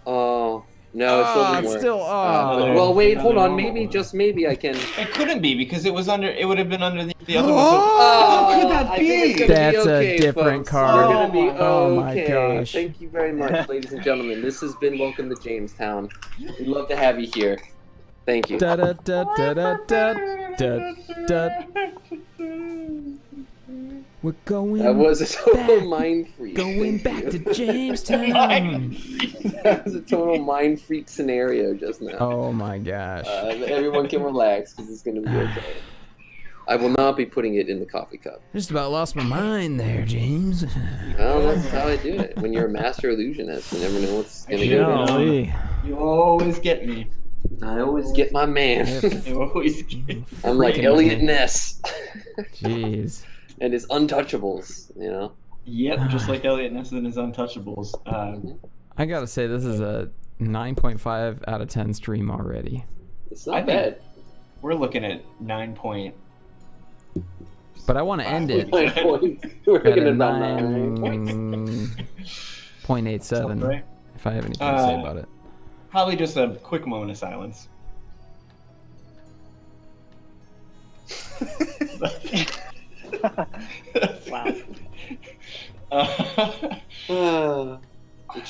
Oh no, it still didn't work. still. Oh. Well, wait, Another hold on. normal Maybe, one. just maybe, I can. It couldn't be because it would have been under the other one. Oh! How could that I think it's be? gonna That's be a okay, different folks. card. We're gonna be Oh my okay. gosh. Thank you very much, ladies and gentlemen. This has been Welcome to Jamestown. We'd love to have you here. Thank you. Da da da da da da da da. We're going. That was a total back. mind freak. Going Thank back you. to Jamestown. That was a total mind freak scenario just now. Oh my gosh. Everyone can relax because it's going to be okay. I will not be putting it in the coffee cup. Just about lost my mind there, James. Well, that's how I do it. When you're a master illusionist, you never know what's going to go down. Golly. You always get me. I always get my man. You always get I'm like Freaking Elliot man. Ness Jeez. and his untouchables, you know? Yep, just like Elliot Ness and his Untouchables. I gotta say, this is a 9.5 out of 10 stream already. It's I not think- bad. We're looking at 9 point. But I want to end it We're at looking a at about 9. 9.87, Right? if I have anything to say about it. Probably just a quick moment of silence. Wow.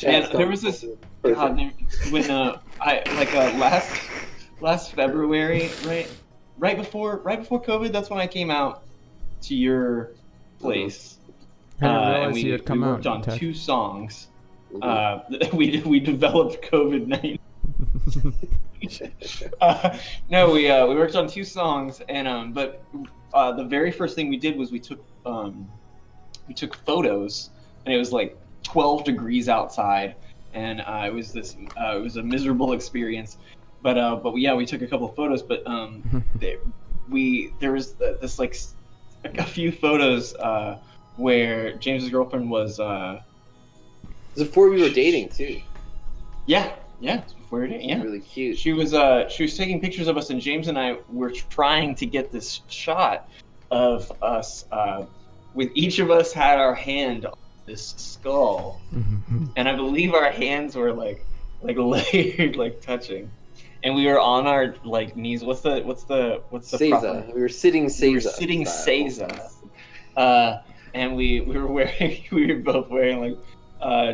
And there was this last February, right before COVID. That's when I came out to your place. I didn't And realize you had come we worked out. on Tech. 2 songs. We developed COVID-19. No, we worked on 2 songs, and but the very first thing we did was we took photos, and it was like 12 degrees outside, and it was a miserable experience. But yeah, we took a couple of photos. But there was this like a few photos where James's girlfriend was. It was before we were dating too. Yeah, it's before we were dating. Yeah, really cute. She was taking pictures of us, and James and I were trying to get this shot of us with each of us had our hand on this skull, and I believe our hands were like layered, like touching, and we were on our like knees. What's the Seiza. We were sitting Seiza. We were sitting Seiza. And we were both wearing like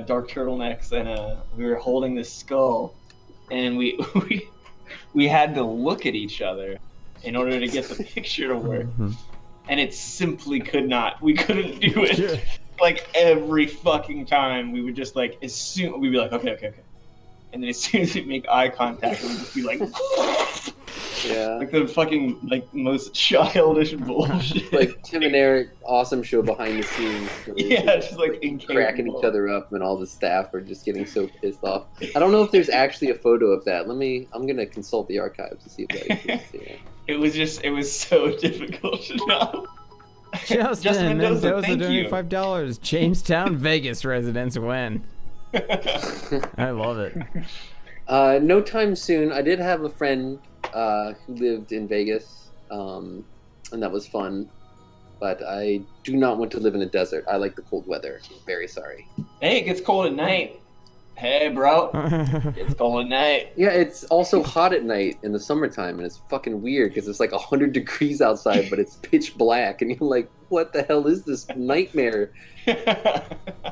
dark turtlenecks, and we were holding this skull, and we had to look at each other in order to get the picture to work. And it simply we couldn't do it. Like every fucking time we would just like, we'd be like, okay. And then as soon as we make eye contact, we'd just be like, yeah. Like the fucking like most childish bullshit. Like Tim and Eric, awesome show behind the scenes. Yeah, just like cracking each other up, and all the staff are just getting so pissed off. I don't know if there's actually a photo of that. I'm gonna consult the archives to see if that exists. Yeah. It was so difficult to know. Justin Mendoza $25. Jamestown, Vegas residents win. I love it. No time soon. I did have a friend who lived in Vegas, and that was fun. But I do not want to live in a desert. I like the cold weather. I'm very sorry. Hey, it gets cold at night. Hey, bro. It's cold at night. Yeah, it's also hot at night in the summertime, and it's fucking weird because it's like 100 degrees outside, but it's pitch black, and you're like, what the hell is this nightmare?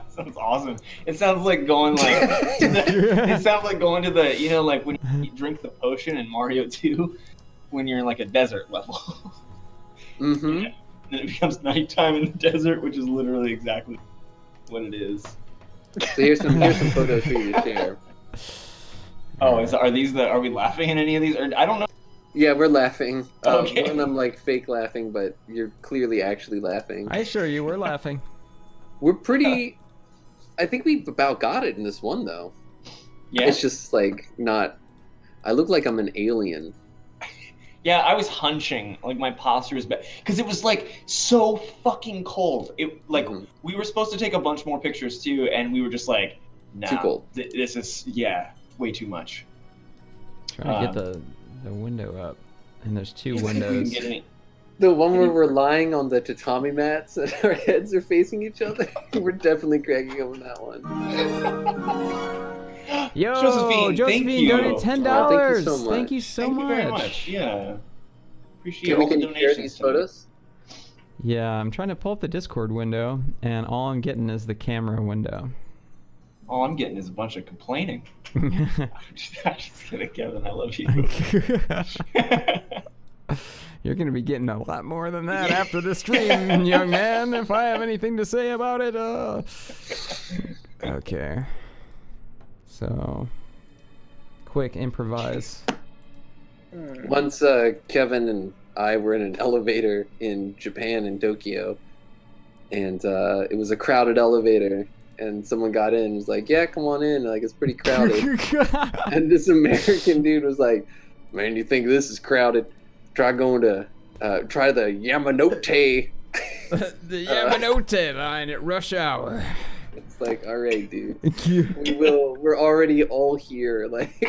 Sounds awesome. It sounds like going like it sounds like going to the, you know, like when you drink the potion in Mario 2 when you're in like a desert level. Mm-hmm. Yeah. And it becomes nighttime in the desert, which is literally exactly what it is. So here's some photos for you to share. Oh, are we laughing at any of these? Or I don't know. Yeah, we're laughing. Okay. And I'm like fake laughing, but you're clearly actually laughing. I assure you, we're laughing. We're pretty. I think we about got it in this one though. Yeah. It's just like not. I look like I'm an alien. Yeah, I was hunching, like my posture was bad, because it was like so fucking cold. It like we were supposed to take a bunch more pictures too, and we were just like, nah, too cold. This is way too much. Trying to get the window up, and there's two windows. The one where we're lying on the tatami mats and our heads are facing each other. We're definitely cracking up on that one. Yo, Josephine donated $10. Thank you so much. Very much. Yeah. Appreciate Can you share these photos? Yeah, I'm trying to pull up the Discord window, and all I'm getting is the camera window. All I'm getting is a bunch of complaining. I'm just kidding, Kevin. I love you. You're going to be getting a lot more than that after the stream, young man, if I have anything to say about it. Okay. So, quick improvise. Once Kevin and I were in an elevator in Japan, in Tokyo, and it was a crowded elevator, and someone got in and was like, yeah, come on in, like, it's pretty crowded. And this American dude was like, man, you think this is crowded? Try going to, try the Yamanote. The Yamanote line at rush hour. It's like, all right, dude. We're already all here. Like,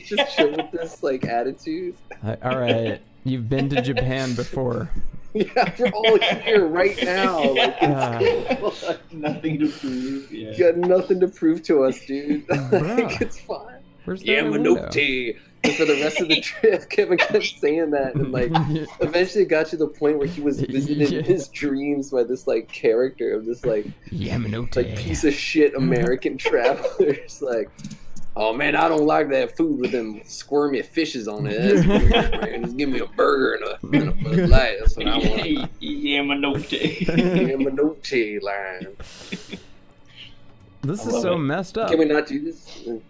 just chill with this, like, attitude. All right. You've been to Japan before. Yeah, we're all here right now. Like, it's cool. Nothing to prove. Yeah. You got nothing to prove to us, dude. Like, it's fine. Where's the Yamanote. And for the rest of the trip, Kevin kept saying that, and like, eventually it got to the point where he was visited in his dreams by this like character of this like Yamanote, like piece of shit American travelers. Like, oh man, I don't like that food with them squirmy fishes on it. That's weird, man. Just give me a burger and a Bud Light. That's what I want. Yamanote line. This is so messed up. Can we not do this? All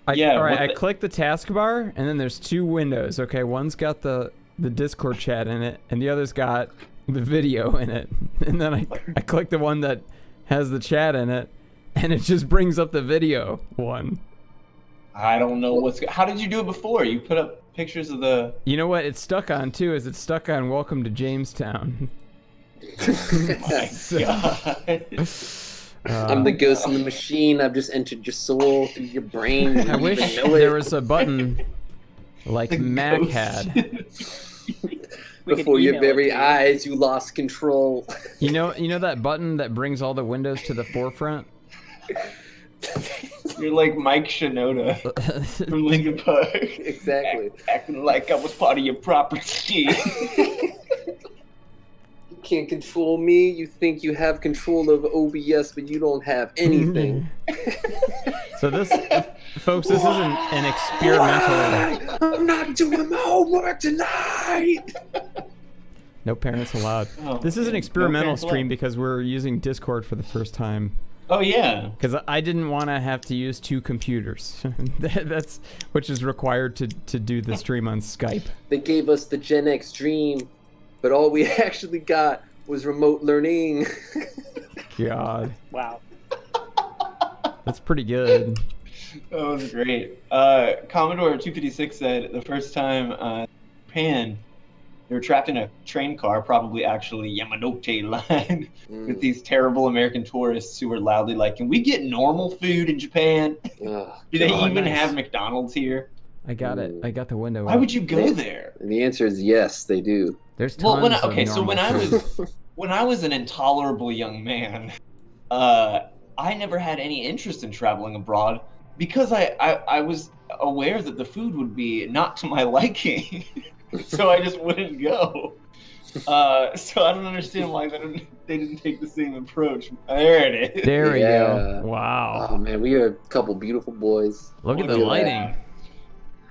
right, I click the taskbar, and then there's two windows. Okay, one's got the Discord chat in it, and the other's got the video in it. And then I click the one that has the chat in it, and it just brings up the video one. I don't know how did you do it before? You put up pictures of the... You know what it's stuck on, too, is it's stuck on Welcome to Jamestown. My God. I'm the ghost in the machine. I've just entered your soul through your brain. I wish there was a button like The Mac ghost. had. Before your very eyes, you lost control. You know that button that brings all the windows to the forefront? You're like Mike Shinoda from Linkin Park. Exactly. Acting like I was part of your property. You can't control me. You think you have control of OBS, but you don't have anything. So this, folks, this isn't an experimental... I'm not doing my homework tonight. No parents allowed. Oh, This is an no experimental parents allowed. stream because we're using Discord for the first time. Oh yeah. Because I didn't want to have to use 2 computers. That's which is required to do the stream on Skype. They gave us the Gen X dream, but all we actually got was remote learning. God, Wow. that's pretty good. That was great. Commodore 256 said the first time Japan, they were trapped in a train car, probably actually Yamanote line, with these terrible American tourists who were loudly like, "Can we get normal food in Japan? Oh, Do they God. even have McDonald's here? I got it. I got the window. Why up. would you go there?" And the answer is yes, they do. There's tons Well, of so when normal I food. was when I was an intolerable young man, I never had any interest in traveling abroad because I was aware that the food would be not to my liking. So I just wouldn't go. So I don't understand why they didn't take the same approach. There it is. There we Yeah. go. Wow. Oh man, we are a couple beautiful boys. Look at the Look at lighting.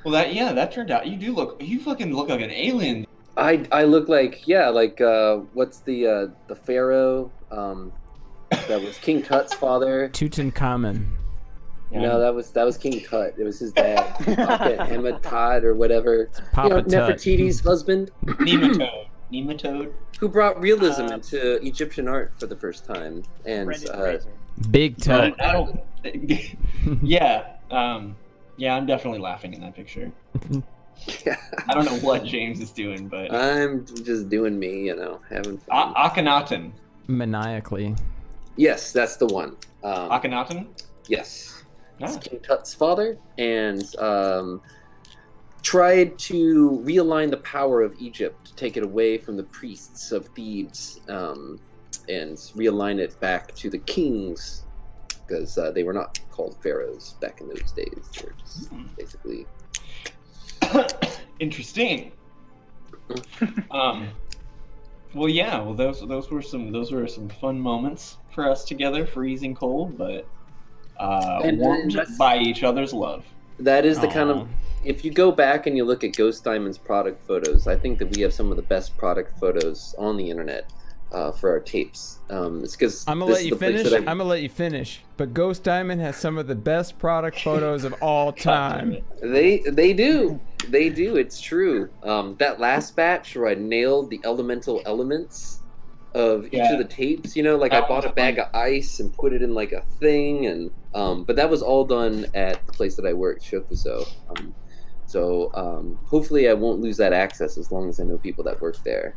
Well, that turned out you fucking look like an alien. I look like what's the pharaoh that was King Tut's father? Tutankhamun. No, that was King Tut. It was his dad, Amenhotep or whatever. Papa Tut. Nefertiti's husband, Nematode. who brought realism into Egyptian art for the first time. And Brendan Fraser. Big Tut. I don't. Yeah. Yeah, I'm definitely laughing in that picture. yeah, I don't know what James is doing, but I'm just doing me, having fun. Akhenaten. Maniacally. Yes, that's the one. Akhenaten. Yes. It's Ah. King Tut's father, and tried to realign the power of Egypt, take it away from the priests of Thebes, and realign it back to the kings, because they were not called pharaohs back in those days. They were just basically... Interesting. Well, yeah. Well, those were some fun moments for us together, freezing cold, but warmed that's- by each other's love. That is the kind Aw. of... If you go back and you look at Ghost Diamond's product photos, I think that we have some of the best product photos on the internet for our tapes. It's because I'm gonna let you finish. I'm gonna let you finish. But Ghost Diamond has some of the best product photos of all time. They do. It's true. That last batch where I nailed the elemental elements of each of the tapes. I bought a bag of ice and put it in like a thing, and but that was all done at the place that I worked, Shokuso. So hopefully I won't lose that access as long as I know people that work there.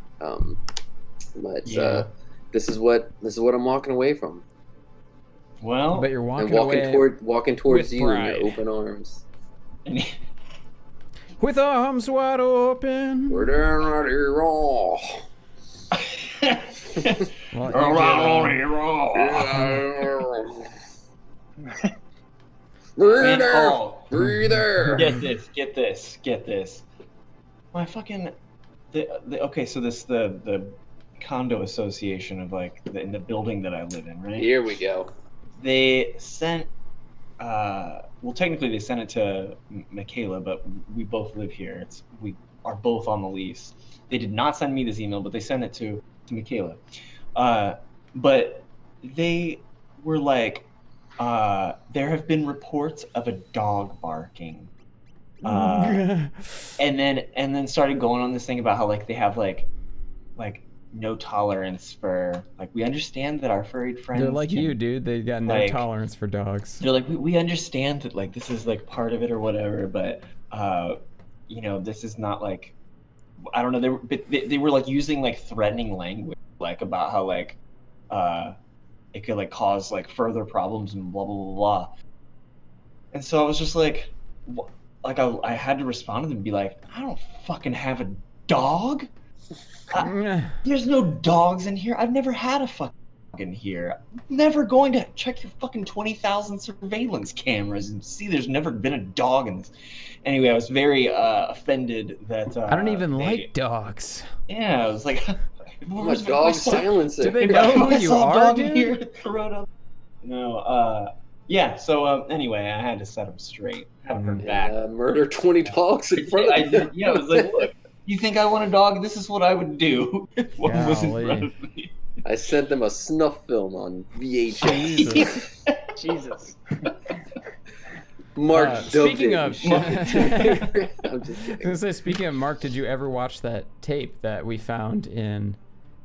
But this is what I'm walking away from. Well, But you're walking And away walking towards with you in pride. your open arms. with arms wide open. We're down right here raw. Breather. Get this. My fucking okay. So the condo association of in the building that I live in, right? Here we go. They sent. Well, technically they sent it to Michaela, but we both live here. We are both on the lease. They did not send me this email, but they sent it to Michaela. But they were like, there have been reports of a dog barking, and then started going on this thing about how they have no tolerance for, like, we understand that our furry friends. They're like you, dude. They got no like, tolerance for dogs. They're like, we understand that, like, this is like part of it or whatever, but you know, this is not like, I don't know. They were like using like threatening language, like about how like it could like cause like further problems and blah blah blah blah. And so I was just like, I had to respond to them and be like, I don't fucking have a dog. There's no dogs in here. I've never had a fucking dog in here. I'm never going to check your fucking 20,000 surveillance cameras and see there's never been a dog in this. Anyway, I was very offended that I don't even like dogs. Yeah, I was like, I'm a dog silencer. Do they know who you are, dude? Here, no, yeah, so anyway, I had to set them straight. Have her back. Murder 20 dogs in front of you. Yeah, I was like, look, you think I want a dog? This is what I would do if one was in front of me. I sent them a snuff film on VHS. Jesus. Mark speaking of, I'm just kidding. I was gonna say, speaking of Mark, did you ever watch that tape that we found in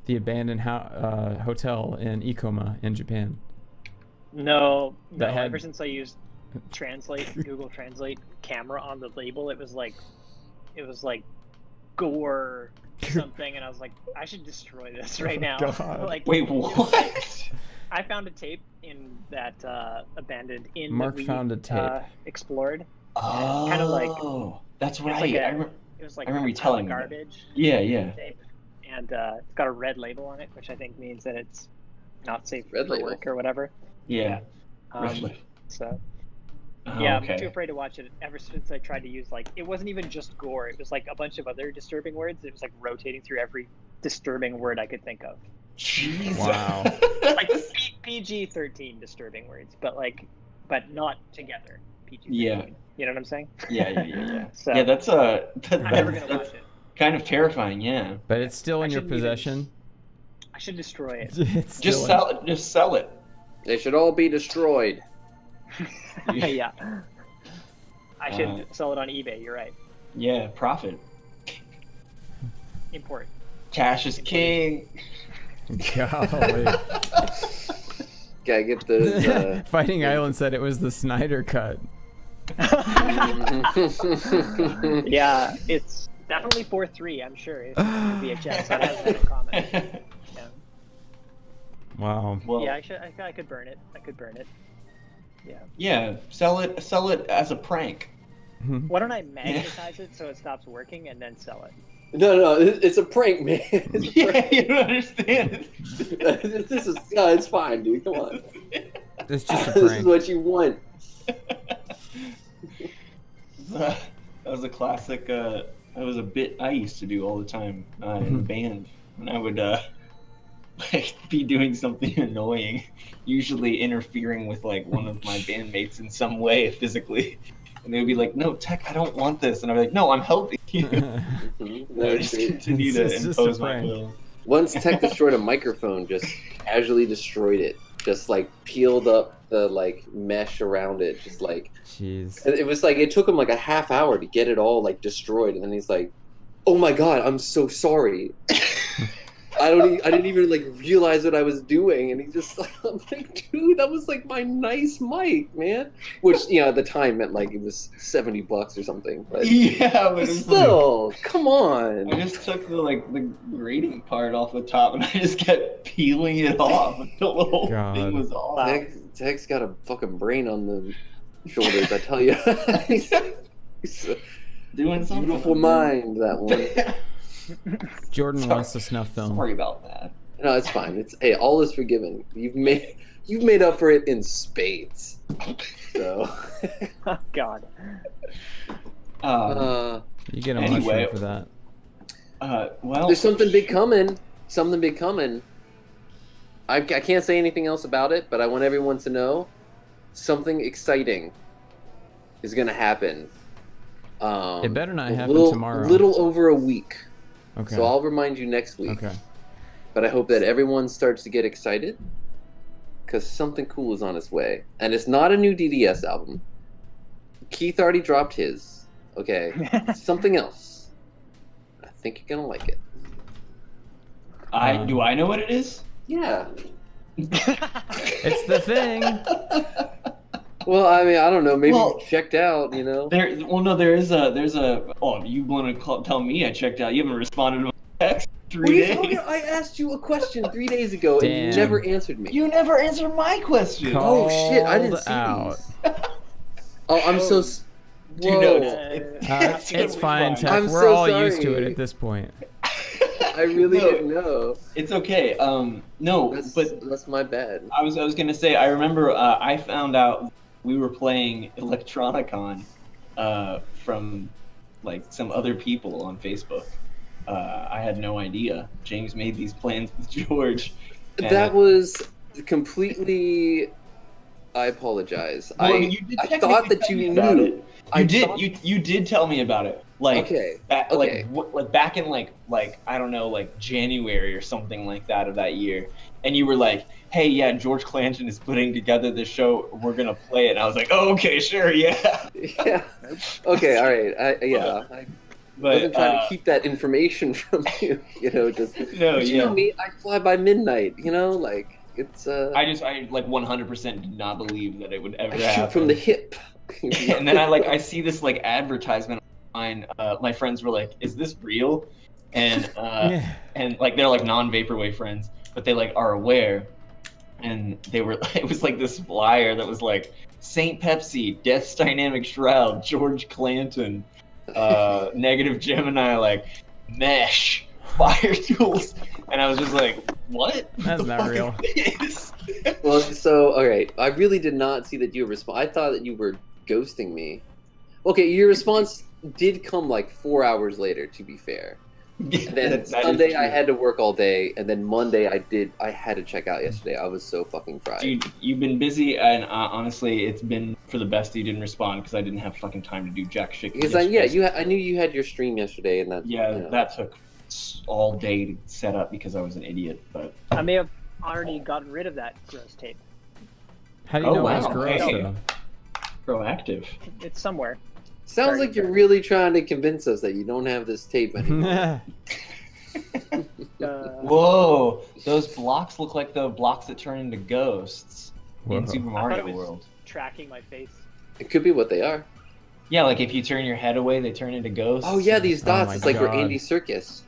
the abandoned hotel in Ikoma in Japan? No, That had- ever since I used Google Translate camera on the label, it was like gore something, and I was like, I should destroy this right now. God. Like, Wait, what? I found a tape in that abandoned inn Mark that we found a tape. Explored. Oh, Kind of like, that's right. like it was like I remember you a pile of telling me that. garbage. Yeah. Tape. And it's got a red label on it, which I think means that it's not safe Red for label. work or whatever. Yeah. So Oh, yeah, okay. I'm too afraid to watch it ever since I tried to use, like, it wasn't even just gore, it was like a bunch of other disturbing words. It was like rotating through every disturbing word I could think of. Jesus. Wow. Like PG-13 disturbing words, but not together. PG-13. Yeah. You know what I'm saying? Yeah. So Yeah, that's I'm never gonna that's watch it. kind of terrifying. Yeah. But it's still in your shouldn't even- possession. I should destroy it. It's Just still sell it. Just sell it. They should all be destroyed. Yeah. I should sell it on eBay, you're right. Yeah, profit. Import. Cash is king. Golly. Gotta get those. Fighting Island said it was the Snyder cut. Yeah, it's definitely 4:3, I'm sure. It's VHS. That has that in common. Yeah. Wow. Well, Yeah, I could burn it. Yeah. yeah, sell it as a prank. Why don't I magnetize it so it stops working and then sell it? No, it's a prank, man. It's a Yeah, prank. you don't understand. This is no, it's fine, dude. Come on. It's just a This is prank. what you want. That was a classic. That was a bit I used to do all the time in the band, and I would like be doing something annoying, usually interfering with like one of my bandmates in some way physically, and they would be like, "No, Tech, I don't want this," and I'd be like, "No, I'm helping you." No, I just continue to It's just a impose my prank. will. Once Tech destroyed a microphone, just casually destroyed it. Just like peeled up the like mesh around it. Just like Jeez. it was like it took him like a half hour to get it all like destroyed, and then he's like, "Oh my god, I'm so sorry. I didn't even like realize what I was doing." And he just like, I'm like, dude, that was like my nice mic, man. Which, you know, at the time meant like it was $70 or something. But Yeah, but it's still, come on. I just took the grating part off the top, and I just kept peeling it off until the whole God. thing was off. Tech's got a fucking brain on the shoulders, I tell you. he's a Doing something. beautiful mind, that one. Jordan Sorry. wants to snuff film. Sorry about that. No, it's fine. It's hey, all is forgiven. You've made up for it in spades. So Oh, God. You get a Anyway. mushroom for that. Well, there's something big coming. Something big coming. I can't say anything else about it, but I want everyone to know something exciting is going to happen. It better not a happen little, tomorrow. Little over a week. Okay. So I'll remind you next week. Okay. But I hope that everyone starts to get excited because something cool is on its way. And it's not a new DDS album. Keith already dropped his. Okay. Something else. I think you're going to like it. Do I know what it is? Yeah. It's the thing. Well, I mean, I don't know. Maybe Well, you checked out, you know? There's a. Oh, you want to tell me I checked out? You haven't responded to my text in 3 days. I asked you a question 3 days ago, and you Damn. never answered me. You never answered my question. Oh, shit, I didn't see Out. these. Oh, I'm so... Do you Whoa. know? It's fine, Tech. I'm We're so all used to sorry. it at this point. I really didn't know. It's okay. That's my bad. I was gonna say, I remember I found out we were playing Electronica from like some other people on Facebook. I had no idea. James made these plans with George. That was completely... I apologize. Well, I thought that you knew. You did tell me about it. Like, Okay. Back in like I don't know, like January or something like that of that year, and you were like, "Hey, yeah, George Clanton is putting together this show. We're gonna play it." And I was like, "Oh, okay, sure, yeah." Yeah. Okay. All right. I wasn't trying to keep that information from you. You know, just No, but you know me. I fly by midnight. You know, like it's. I like 100% did not believe that it would ever I shoot happen. from the hip. And then I see this like advertisement online. My friends were like, "Is this real?" And and like they're like non-vaporwave friends, but they like are aware. And they were it was like this flyer that was like Saint Pepsi, Death's Dynamic Shroud, George Clanton, Negative Gemini, like Mesh, Fire Tools, and I was just like, what? That's not real. Well, so all right, I really did not see that you respond. I thought that you were ghosting me. Okay, your response did come like 4 hours later, to be fair. And then That Sunday is I true. had to work all day, and then Monday I had to check out yesterday. I was so fucking fried. Dude, you've been busy, and honestly, it's been for the best that you didn't respond because I didn't have fucking time to do jack shit. Because I knew you had your stream yesterday, and that Yeah, you know. that took all day to set up because I was an idiot. But I may have already gotten rid of that gross tape. How do you Oh, know it's wow. gross, Hey. though? proactive. It's somewhere. Sounds like you're really trying to convince us that you don't have this tape anymore. Whoa, those blocks look like the blocks that turn into ghosts in Whoa. Super I thought it Mario was World. tracking my face. It could be what they are. Yeah, like if you turn your head away, they turn into ghosts. Oh yeah, these dots. my It's like we're God. Andy Circus.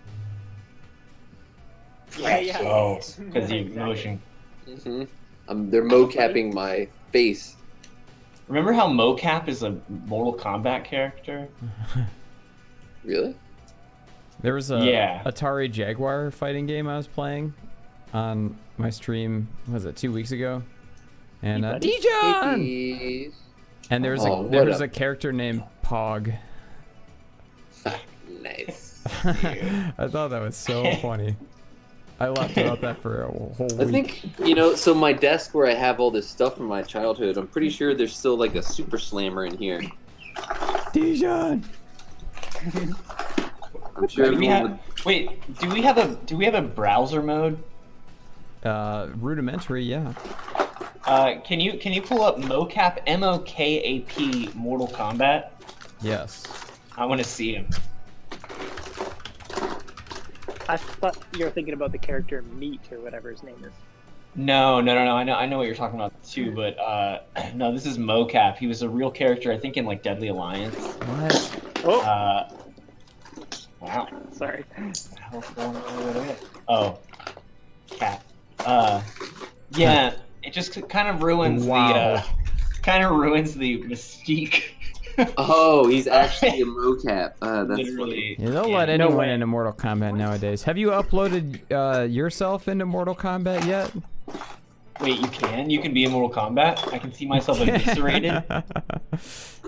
Yeah. Oh, because the Exactly. motion. They're mocapping my face. Remember how mocap is a Mortal Kombat character? Really? There was a Yeah. Atari Jaguar fighting game I was playing on my stream. Was it 2 weeks ago? And Hey, buddy. Dijon! Hey, And there was Oh, there what was a- a character named Pog. nice. I thought that was so funny. I laughed about that for a whole week. I think, so my desk where I have all this stuff from my childhood, I'm pretty sure there's still like a super slammer in here. Dijon! I'm sure Do we everyone have, wait, do we have a browser mode? Rudimentary, yeah. Can you pull up mocap MOKAP Mortal Kombat? Yes. I want to see him. I thought you were thinking about the character Meat or whatever his name is. No. I know what you're talking about too, but no, this is mocap. He was a real character, I think, in like Deadly Alliance. What? Oh, Wow. sorry. What the hell's going on over there? Oh, cat. Yeah, it just kind of ruins Wow. the mystique. Oh, he's actually a mocap. That's Literally. Yeah, they'll Yeah. let No anyone way. into Mortal Kombat nowadays. Have you uploaded yourself into Mortal Kombat yet? Wait, you can? You can be in Mortal Kombat? I can see myself eviscerated.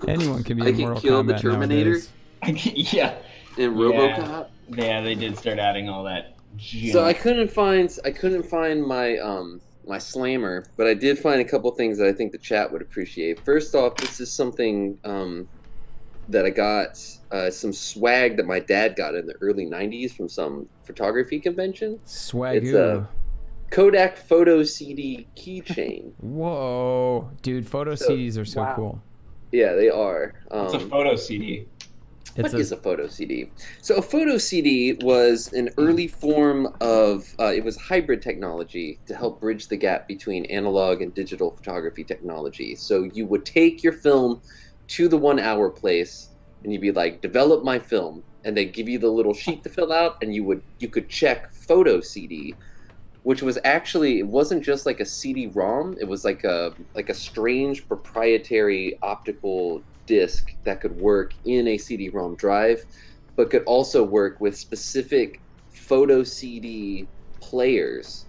Anyone can be I in can Mortal kill the Kombat Terminator. nowadays. Yeah. And RoboCop. Yeah, they did start adding all that. So I couldn't find my my slammer, but I did find a couple things that I think the chat would appreciate. First off, this is something that I got some swag that my dad got in the early '90s from some photography convention. Swagoo. It's a Kodak photo CD keychain. Whoa. Dude, photo So- CDs are so wow. cool. Yeah, they are. It's a photo CD. What is a photo CD? So a photo CD was an early form of, it was hybrid technology to help bridge the gap between analog and digital photography technology. So you would take your film to the 1 hour place and you'd be like, develop my film. And they'd give you the little sheet to fill out and you could check photo CD, which was actually, it wasn't just like a CD-ROM. It was like a strange proprietary optical disc that could work in a CD-ROM drive, but could also work with specific photo CD players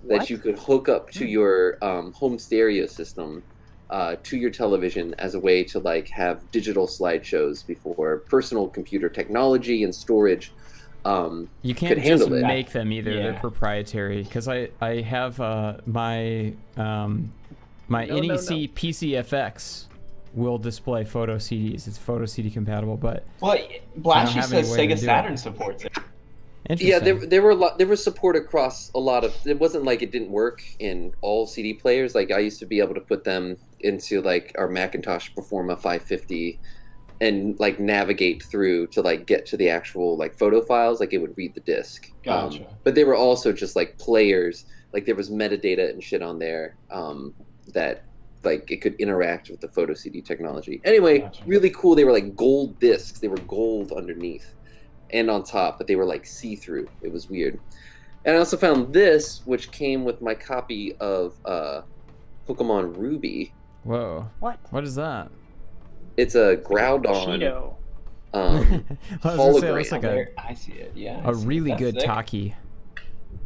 that you could hook up to your home stereo system, to your television as a way to like have digital slideshows before personal computer technology and storage. You can't just make them either. Yeah. They're proprietary. Because I have my NEC PCFX will display photo CDs. It's photo CD compatible, but Blashy says Sega Saturn supports it. Yeah, there was support across a lot of. It wasn't like it didn't work in all CD players. Like I used to be able to put them into like our Macintosh Performa 550 and like navigate through to like get to the actual like photo files. Like it would read the disc. Gotcha. But they were also just like players. Like there was metadata and shit on there that like it could interact with the photo CD technology. Anyway, really cool. They were like gold discs. They were gold underneath and on top, but they were like see-through. It was weird. And I also found this, which came with my copy of Pokemon Ruby. Whoa. What is that? It's a Groudon hologram. Like I see it, yeah. A really good Taki.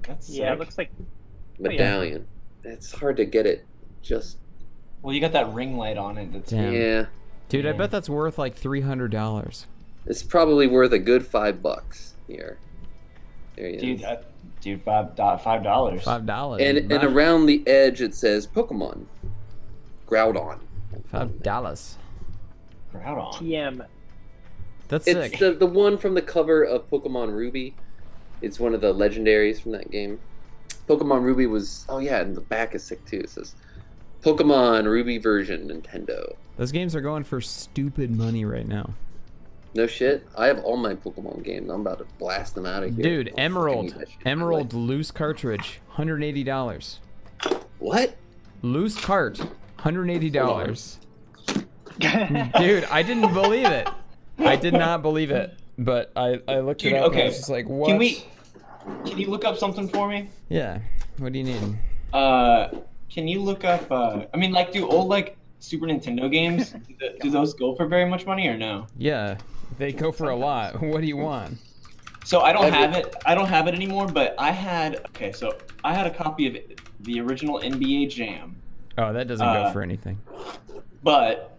That's yeah, it looks like medallion. It's hard to get it just. Well, you got that ring light on it. That's yeah. Dude, I bet that's worth like $300. It's probably worth a good $5 here. There he is. Dude, $5. $5. And around the edge it says Pokemon. Groudon. $5. Groudon. TM. That's sick. It's the one from the cover of Pokemon Ruby. It's one of the legendaries from that game. Pokemon Ruby was, oh yeah, and the back is sick too. It says Pokemon Ruby version Nintendo. Those games are going for stupid money right now. No shit. I have all my Pokemon games. I'm about to blast them out of here. Dude, Emerald loose cartridge, $180. What? Loose cart, $180. Dude, I didn't believe it. I did not believe it. But I looked it up and I was just like, what? Can you look up something for me? Yeah. What do you need? Can you look up do old like Super Nintendo games, do those go for very much money or no? Yeah, they go for a lot. What do you want? So I don't have it anymore, but I had a copy of the original NBA Jam. Oh, that doesn't go for anything. But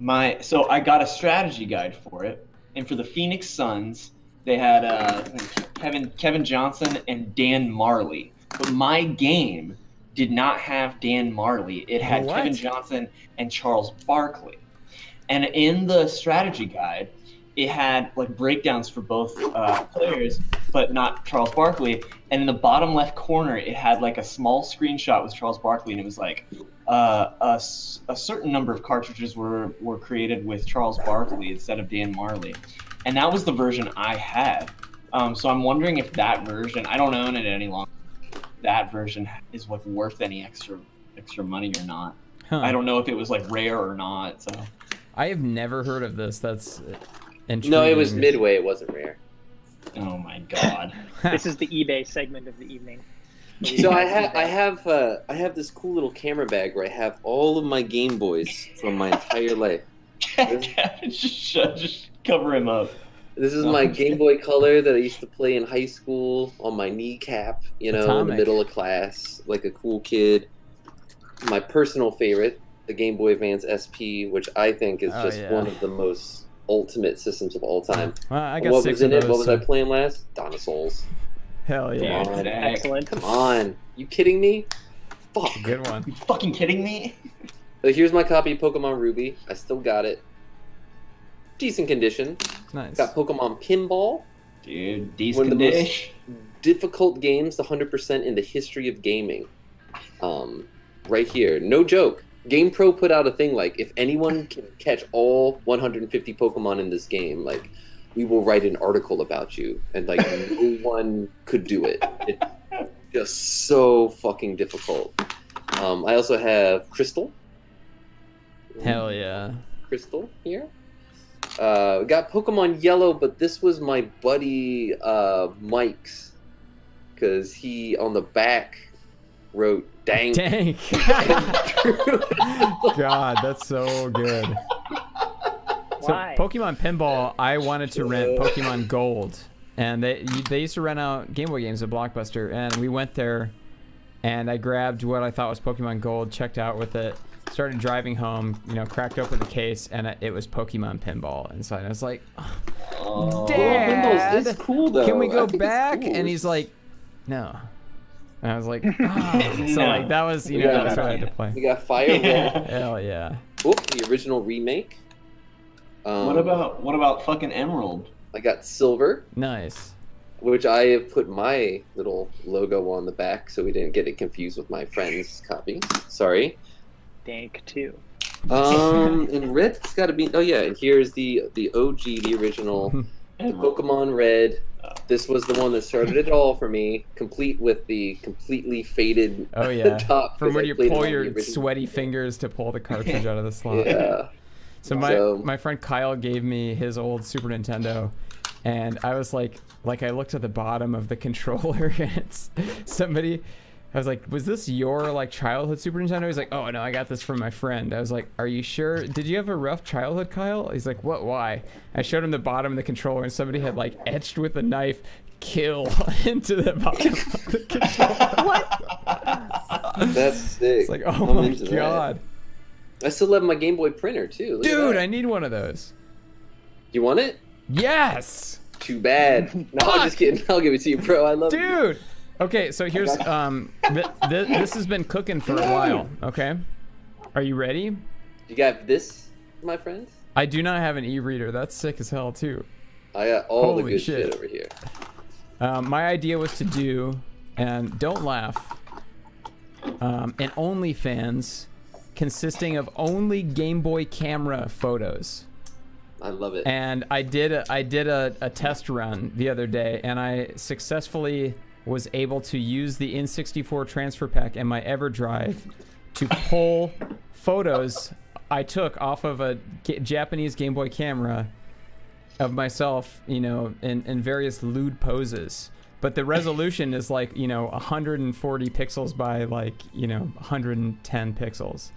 I got a strategy guide for it, and for the Phoenix Suns, they had Kevin Johnson and Dan Marley. But my game did not have Dan Marley. It had Kevin Johnson and Charles Barkley. And in the strategy guide, it had like breakdowns for both players, but not Charles Barkley. And in the bottom left corner, it had like a small screenshot with Charles Barkley, and it was like a certain number of cartridges were created with Charles Barkley instead of Dan Marley. And that was the version I had. So I'm wondering if that version, I don't own it any longer, that version is like worth any extra money or not. Huh. I don't know if it was like rare or not. So I have never heard of this. That's intriguing. No, it was Midway. It wasn't rare. Oh my god. This is the eBay segment of the evening. So I have this cool little camera bag where I have all of my Game Boys from my entire life. Just cover him up. This is my Game Boy Color that I used to play in high school on my kneecap, in the middle of class, like a cool kid. My personal favorite, the Game Boy Advance SP, which I think is just one of the most ultimate systems of all time. Well, I got what 6 was in of it? those, What was I playing last? Dinosaurs. Hell yeah. Come on. Excellent. Come on. You kidding me? Fuck. Good one. You fucking kidding me? But here's my copy of Pokemon Ruby. I still got it. Decent condition. Nice. Got Pokemon Pinball. Dude, decent condition. One of the most difficult games, 100% in the history of gaming. Right here. No joke. GamePro put out a thing like, if anyone can catch all 150 Pokemon in this game, like, we will write an article about you. And like, no one could do it. It's just so fucking difficult. I also have Crystal. Hell yeah. Crystal here. Got Pokemon Yellow, but this was my buddy Mike's, because he on the back wrote Dank. Dang. God, that's so good. So Why? Pokemon Pinball, I wanted to rent Pokemon Gold, and they used to rent out Game Boy games at Blockbuster, and we went there, and I grabbed what I thought was Pokemon Gold, checked out with it, started driving home, you know, cracked open the case, and it was Pokemon Pinball inside. I was like, Dad, it's cool though. can we go I think it's back? cool. And he's like, no. And I was like, oh. So like that was, you know, that's what I had to play. We got Fire Red. Hell yeah. Oh, the original remake. What about fucking Emerald? I got Silver, Nice. which I have put my little logo on the back so we didn't get it confused with my friend's copy. Sorry. Dank too. And Red's got to be. Oh yeah, and here's the OG, the original, the Pokemon Red. This was the one that started it all for me, complete with the completely faded Oh yeah. top. From 'cause when I you played it pull on the your original. sweaty fingers to pull the cartridge out of the slot. Yeah. So my friend Kyle gave me his old Super Nintendo, and I was like I looked at the bottom of the controller, and it's somebody. I was like, was this your like childhood Super Nintendo? He's like, oh no, I got this from my friend. I was like, are you sure? Did you have a rough childhood, Kyle? He's like, what? Why? I showed him the bottom of the controller, and somebody had like etched with a knife "kill" into the bottom of the controller. What? That's sick. It's like, oh I'm my into that. god. I still have my Game Boy printer too. Look at Dude, that. I need one of those. You want it? Yes. Too bad. No, I'm just kidding. I'll give it to you, bro. I love it. Dude. Okay, so here's this has been cooking for a while. Okay, are you ready? You got this, my friend? I do not have an e-reader. That's sick as hell too. I got all the Holy good shit. shit over here. My idea was to do, and don't laugh, an OnlyFans consisting of only Game Boy camera photos. I love it. And I did a test run the other day, and I successfully was able to use the N64 transfer pack and my EverDrive to pull photos I took off of a Japanese Game Boy camera of myself, you know, in various lewd poses. But the resolution is like, you know, 140 pixels by like, you know, 110 pixels.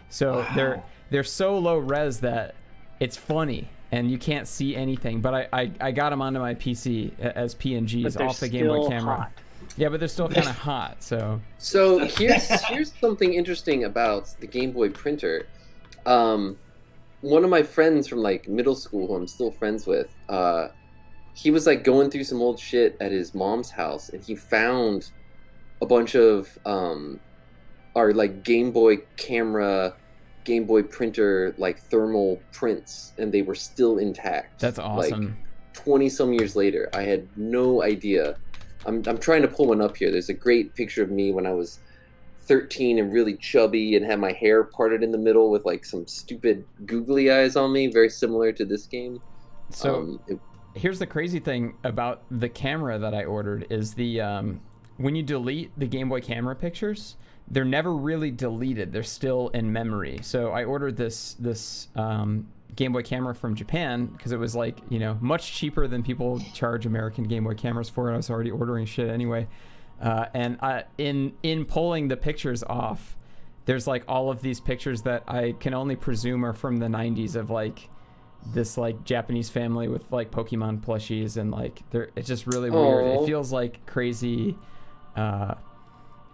So Wow. they're so low res that it's funny and you can't see anything. But I got them onto my PC as PNGs off the Game Boy camera. Hot. Yeah, but they're still kind of hot. So here's something interesting about the Game Boy printer. One of my friends from like middle school, who I'm still friends with, he was like going through some old shit at his mom's house, and he found a bunch of our like Game Boy camera, Game Boy printer like thermal prints, and they were still intact. that's awesome. Like 20 some years later. I had no idea. I'm trying to pull one up here. There's a great picture of me when I was 13 and really chubby and had my hair parted in the middle with like some stupid googly eyes on me, very similar to this game. So here's the crazy thing about the camera that I ordered is the when you delete the Game Boy camera pictures, they're never really deleted. They're still in memory. So I ordered this Game Boy camera from Japan because it was like, you know, much cheaper than people charge American Game Boy cameras for. And I was already ordering shit anyway. And in pulling the pictures off, there's like all of these pictures that I can only presume are from the 90s of like this like Japanese family with like Pokemon plushies, and like it's just really weird. Aww. It feels like crazy,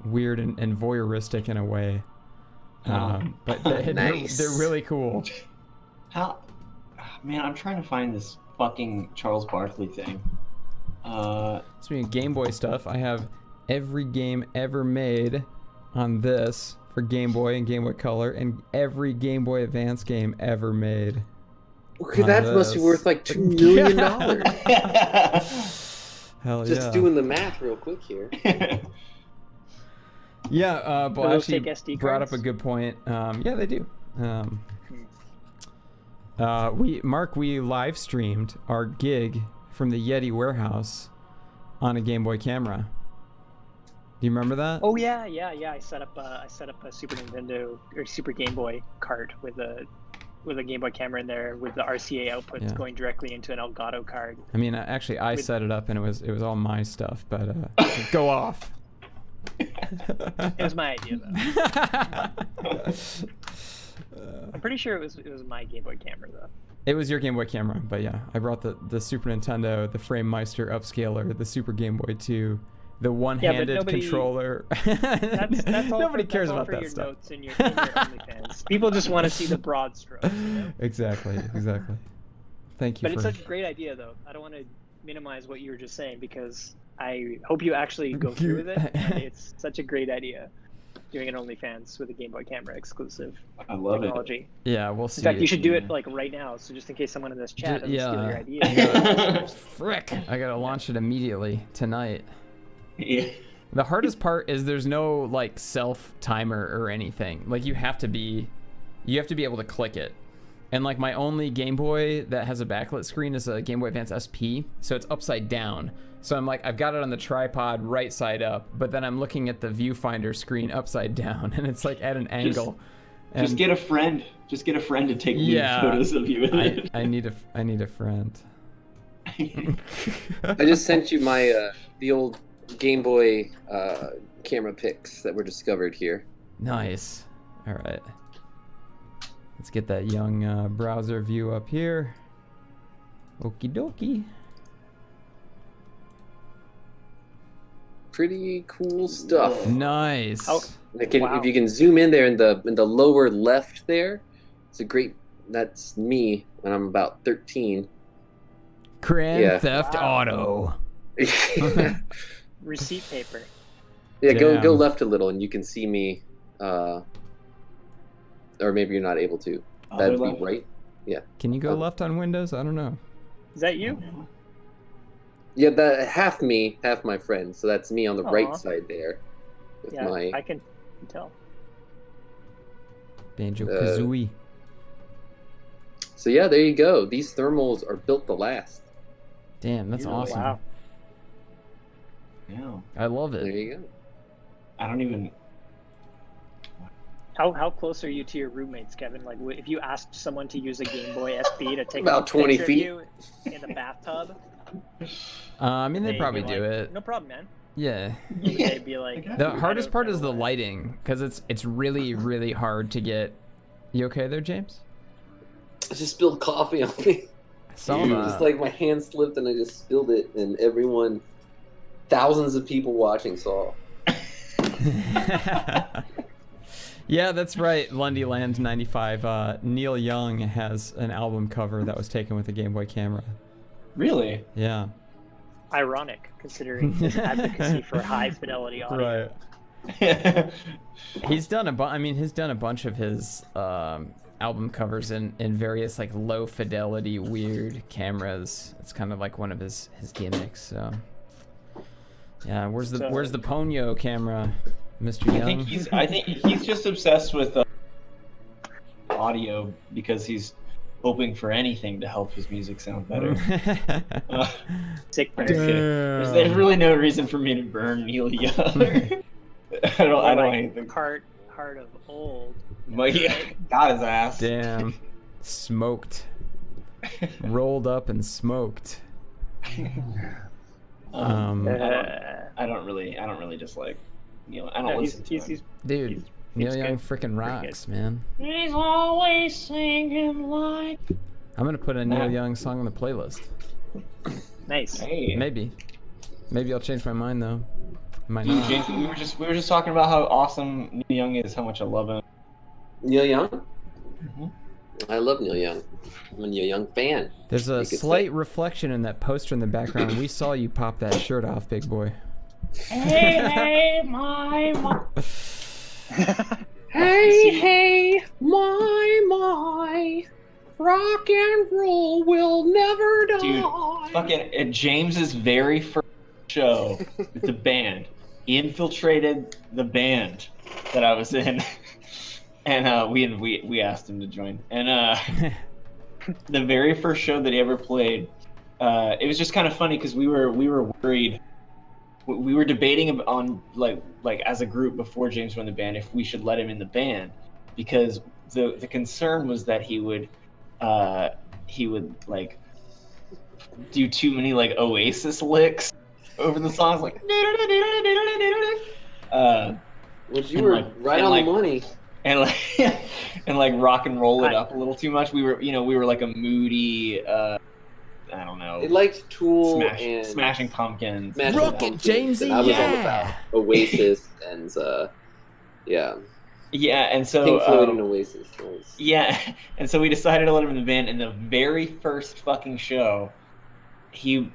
weird and voyeuristic in a way. But Nice. they're really cool. How, man, I'm trying to find this fucking Charles Barkley thing. Speaking of Game Boy stuff, I have every game ever made on this for Game Boy and Game Boy Color, and every Game Boy Advance game ever made. Okay, on that must be this. worth like $2 million. Hell Just yeah. doing the math real quick here. Yeah, but those actually take SD brought up cards? a good point. Yeah, they do. We live streamed our gig from the Yeti warehouse on a Game Boy camera. Do you remember that? Oh yeah. I set up a Super Nintendo or Super Game Boy cart with a Game Boy camera in there with the RCA outputs going directly into an Elgato card. I mean, actually, I set it up and it was all my stuff, but go off. It was my idea though. I'm pretty sure it was my Game Boy camera though. It was your Game Boy camera, but yeah, I brought the Super Nintendo, the FrameMeister upscaler, the Super Game Boy 2, the one-handed controller. That's all Nobody cares all about for that your stuff. Notes in your OnlyFans. People just want to see the broad strokes. You know? Exactly. Thank you. But it's such a great idea though. I don't want to minimize what you were just saying because I hope you actually go through with it. And it's such a great idea. Doing an OnlyFans with a Game Boy camera exclusive technology. Yeah, we'll see. In fact, you should do it like right now. So just in case someone in this chat doesn't steal your idea. Frick! I gotta launch it immediately tonight. Yeah. The hardest part is there's no like self timer or anything. Like you have to be able to click it. And like my only Game Boy that has a backlit screen is a Game Boy Advance SP, so it's upside down. So I'm like, I've got it on the tripod right side up, but then I'm looking at the viewfinder screen upside down, and it's like at an angle. Just get a friend. Just get a friend to take nude photos of you. I need a friend. I just sent you my the old Game Boy camera pics that were discovered here. Nice. All right. Let's get that young browser view up here. Okie dokie. Pretty cool stuff. Nice. If you can zoom in there in the lower left there, it's a great. That's me when I'm about 13. Grand Theft Auto. Receipt paper. Yeah, go left a little and you can see me. Or maybe you're not able to. That'd be right. Yeah. Can you go left on Windows? I don't know. Is that you? Yeah, that half me, half my friend. So that's me on the right side there. With I can tell. Banjo-Kazooie. So yeah, there you go. These thermals are built to last. Damn, that's awesome. Wow. Yeah. I love it. There you go. I don't even... How close are you to your roommates, Kevin? Like, if you asked someone to use a Game Boy SP to take about 20 feet of you in the bathtub, I mean, they probably do it. No problem, man. Yeah. They'd be like, the hardest part is the lighting, because it's really, really hard to get. You okay there, James? I just spilled coffee on me. I saw that. Just like my hand slipped and I just spilled it, and everyone, thousands of people watching saw. Yeah, that's right. Lundyland 95. Neil Young has an album cover that was taken with a Game Boy camera. Really? Yeah. Ironic, considering his advocacy for high fidelity audio. Right. He's done a bunch of his album covers in various like low fidelity weird cameras. It's kind of like one of his gimmicks. So yeah, where's the Ponyo camera, Mr. Young? I think he's just obsessed with audio because he's hoping for anything to help his music sound better. Sick person. There's really no reason for me to burn Neil Young. I don't anything. Heart of old. Got his ass. Damn. Smoked. Rolled up and smoked. I don't really just like Neil. I don't listen to him. Dude, Neil Young freaking rocks, man. He's always singing like. I'm gonna put a Neil Young song on the playlist. Nice. Hey. Maybe I'll change my mind though. Might not. James, we were just talking about how awesome Neil Young is, how much I love him. Neil Young? Mm-hmm. I love Neil Young. I'm a Neil Young fan. There's a slight reflection in that poster in the background. We saw you pop that shirt off, big boy. Hey, my. Hey, my. Rock and roll will never die. Dude, fucking at James's very first show with the band, He infiltrated the band that I was in, and we asked him to join. And the very first show that he ever played, it was just kind of funny because we were worried. We were debating on like as a group before James joined the band if we should let him in the band, because the concern was that he would like do too many like Oasis licks over the songs, like Which you were right on the money. And like and like rock and roll it up a little too much. We were like a moody I don't know. It liked Tool and Smashing Pumpkins. Rocket Jamesy, I was all about Oasis and yeah. Yeah, and so Pink Floyd and Oasis. Yeah, and so we decided to let him in the band. And the very first fucking show, he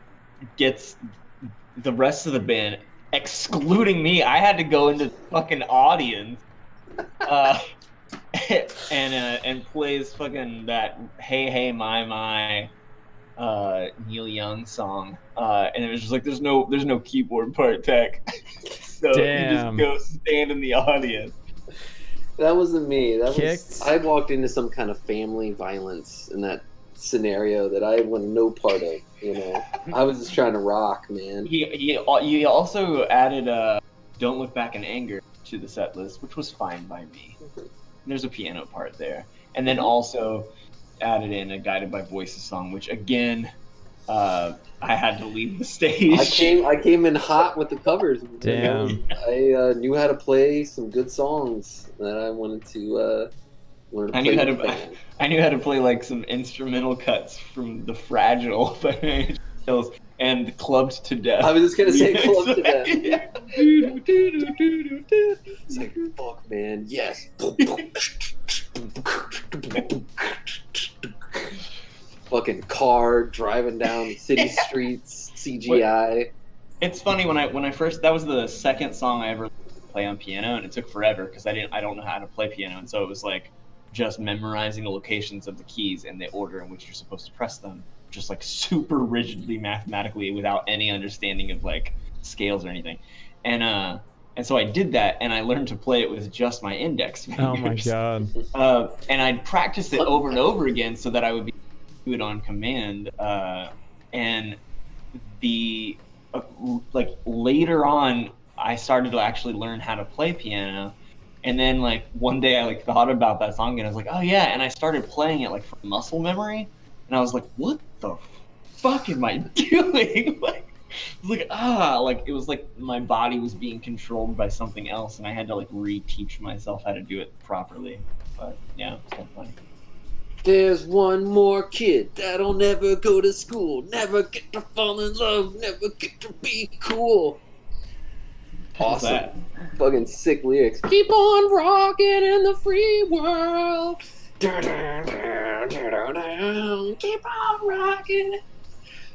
gets the rest of the band, excluding me. I had to go into the fucking audience, and plays fucking that "Hey Hey My My" Neil Young song, and it was just like there's no keyboard part tech, so you just go stand in the audience. That wasn't me. I walked into some kind of family violence in that scenario that I wanted no part of. You know, I was just trying to rock, man. He also added "Don't Look Back in Anger" to the set list, which was fine by me. There's a piano part there, and then also added in a Guided by Voices song, which again, I had to leave the stage. I came in hot with the covers. Damn. I knew how to play some good songs that I wanted to play. I knew how to play like some instrumental cuts from The Fragile by Hills and Clubbed to Death. I was just gonna say Clubbed to Death. Yeah. It's like, fuck, man, yes. Fucking car driving down city streets, CGI. It's funny when I first, that was the second song I ever play on piano, and it took forever because I don't know how to play piano, and so it was like just memorizing the locations of the keys and the order in which you're supposed to press them, just like super rigidly mathematically without any understanding of like scales or anything, and so I did that, and I learned to play it with just my index fingers. Oh my god! And I'd practice it over and over again so that I would be able to do it on command, and the like later on I started to actually learn how to play piano, and then like one day I like thought about that song and I was like, oh yeah, and I started playing it like from muscle memory, and I was like, what the fuck am I doing? Like it was like it was like my body was being controlled by something else, and I had to like reteach myself how to do it properly. But yeah, it's kind of funny. There's one more kid that'll never go to school, never get to fall in love, never get to be cool. Awesome. Fucking sick lyrics. Keep on rocking in the free world. Keep on rocking.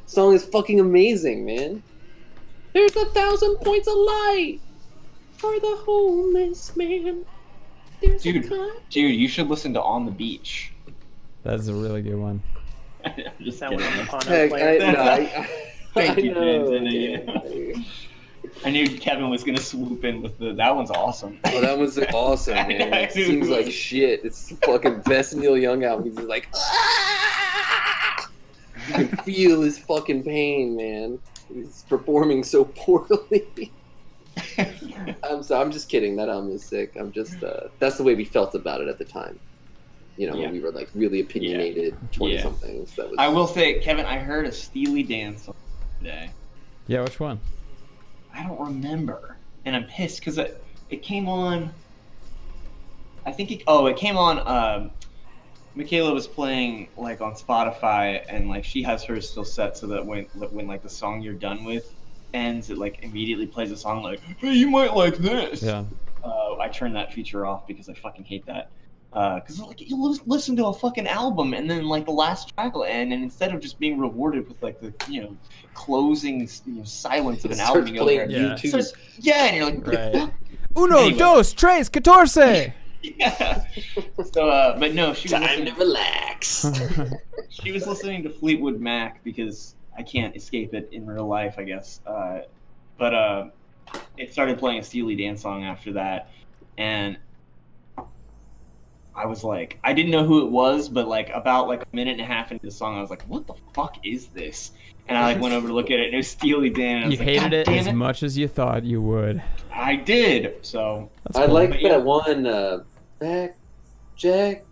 Song is fucking amazing, man. There's 1,000 points of light for the homeless man. Dude, you should listen to On the Beach. That's a really good one. I'm just That kidding. one Thank you, know, James. I knew Kevin was gonna swoop in with that one's awesome. Oh, that was awesome, man. It seems like shit. It's the fucking best Neil Young album. He's just like, ah! You can feel his fucking pain, man. He's performing so poorly. I'm just kidding. That album is sick. I'm just that's the way we felt about it at the time. You know, when we were like really opinionated 20-somethings. That was. I will say, Kevin, I heard a Steely Dan song today. Yeah, which one? I don't remember, and I'm pissed because it came on. I think it came on. Michaela was playing like on Spotify, and like she has hers still set so that when like the song you're done with ends, it like immediately plays a song like, hey, you might like this. Yeah. I turned that feature off because I fucking hate that. Because like you listen to a fucking album and then like the last track will end, and instead of just being rewarded with like the closing silence of an album, you go there, and you're like, right. Uno, dos, tres, catorce. Yeah. So, but no, she was time to relax. She was listening to Fleetwood Mac because I can't escape it in real life, I guess. But it started playing a Steely Dan song after that, and I was like, I didn't know who it was, but like about like a minute and a half into the song, I was like, what the fuck is this? And I like went over to look at it, and it was Steely Dan. And I was You like, hated it as it. much as you thought you would. I did. So That's I cool. like that one, Back Jack,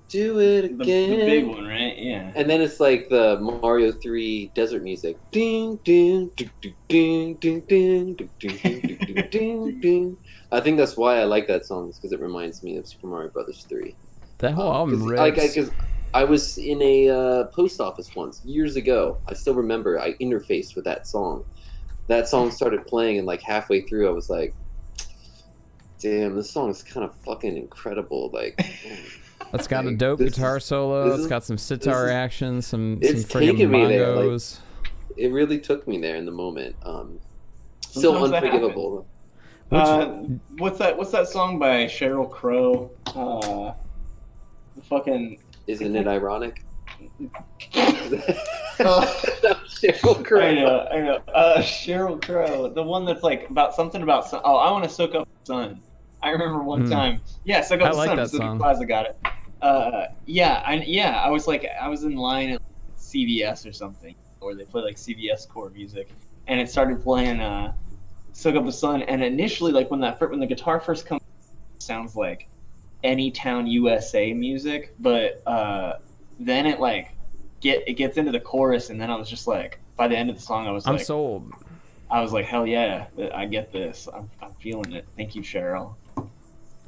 do it again. The big one, right? Yeah. And then it's like the Mario 3 desert music. Ding, ding, ding, ding, ding, ding, ding, ding, ding, ding, ding, ding. I think that's why I like that song, because it reminds me of Super Mario Brothers 3. That whole album rips. Because I was in a post office once, years ago. I still remember I interfaced with that song. That song started playing, and like halfway through, I was like, damn, this song is kind of fucking incredible. Like, It's got a dope guitar solo. It's got some sitar action, some friggin' bongos. It really took me there in the moment. Still Sometimes that unforgivable. What's that song by Sheryl Crow? Fucking. Isn't it ironic? Sheryl Crow. I know. Sheryl Crow, the one that's like about something about sun. Oh, I want to soak up the sun. I remember one time. Yeah, soak up the sun. That song. Plaza got it. I was in line at CVS or something, where they play like CVS core music, and it started playing "Soak Up the Sun." And initially, like when the guitar first comes, it sounds like Anytown USA music, but then it gets into the chorus, and then I was just like, by the end of the song, I'm sold. I was like, hell yeah, I get this. I'm feeling it. Thank you, Cheryl.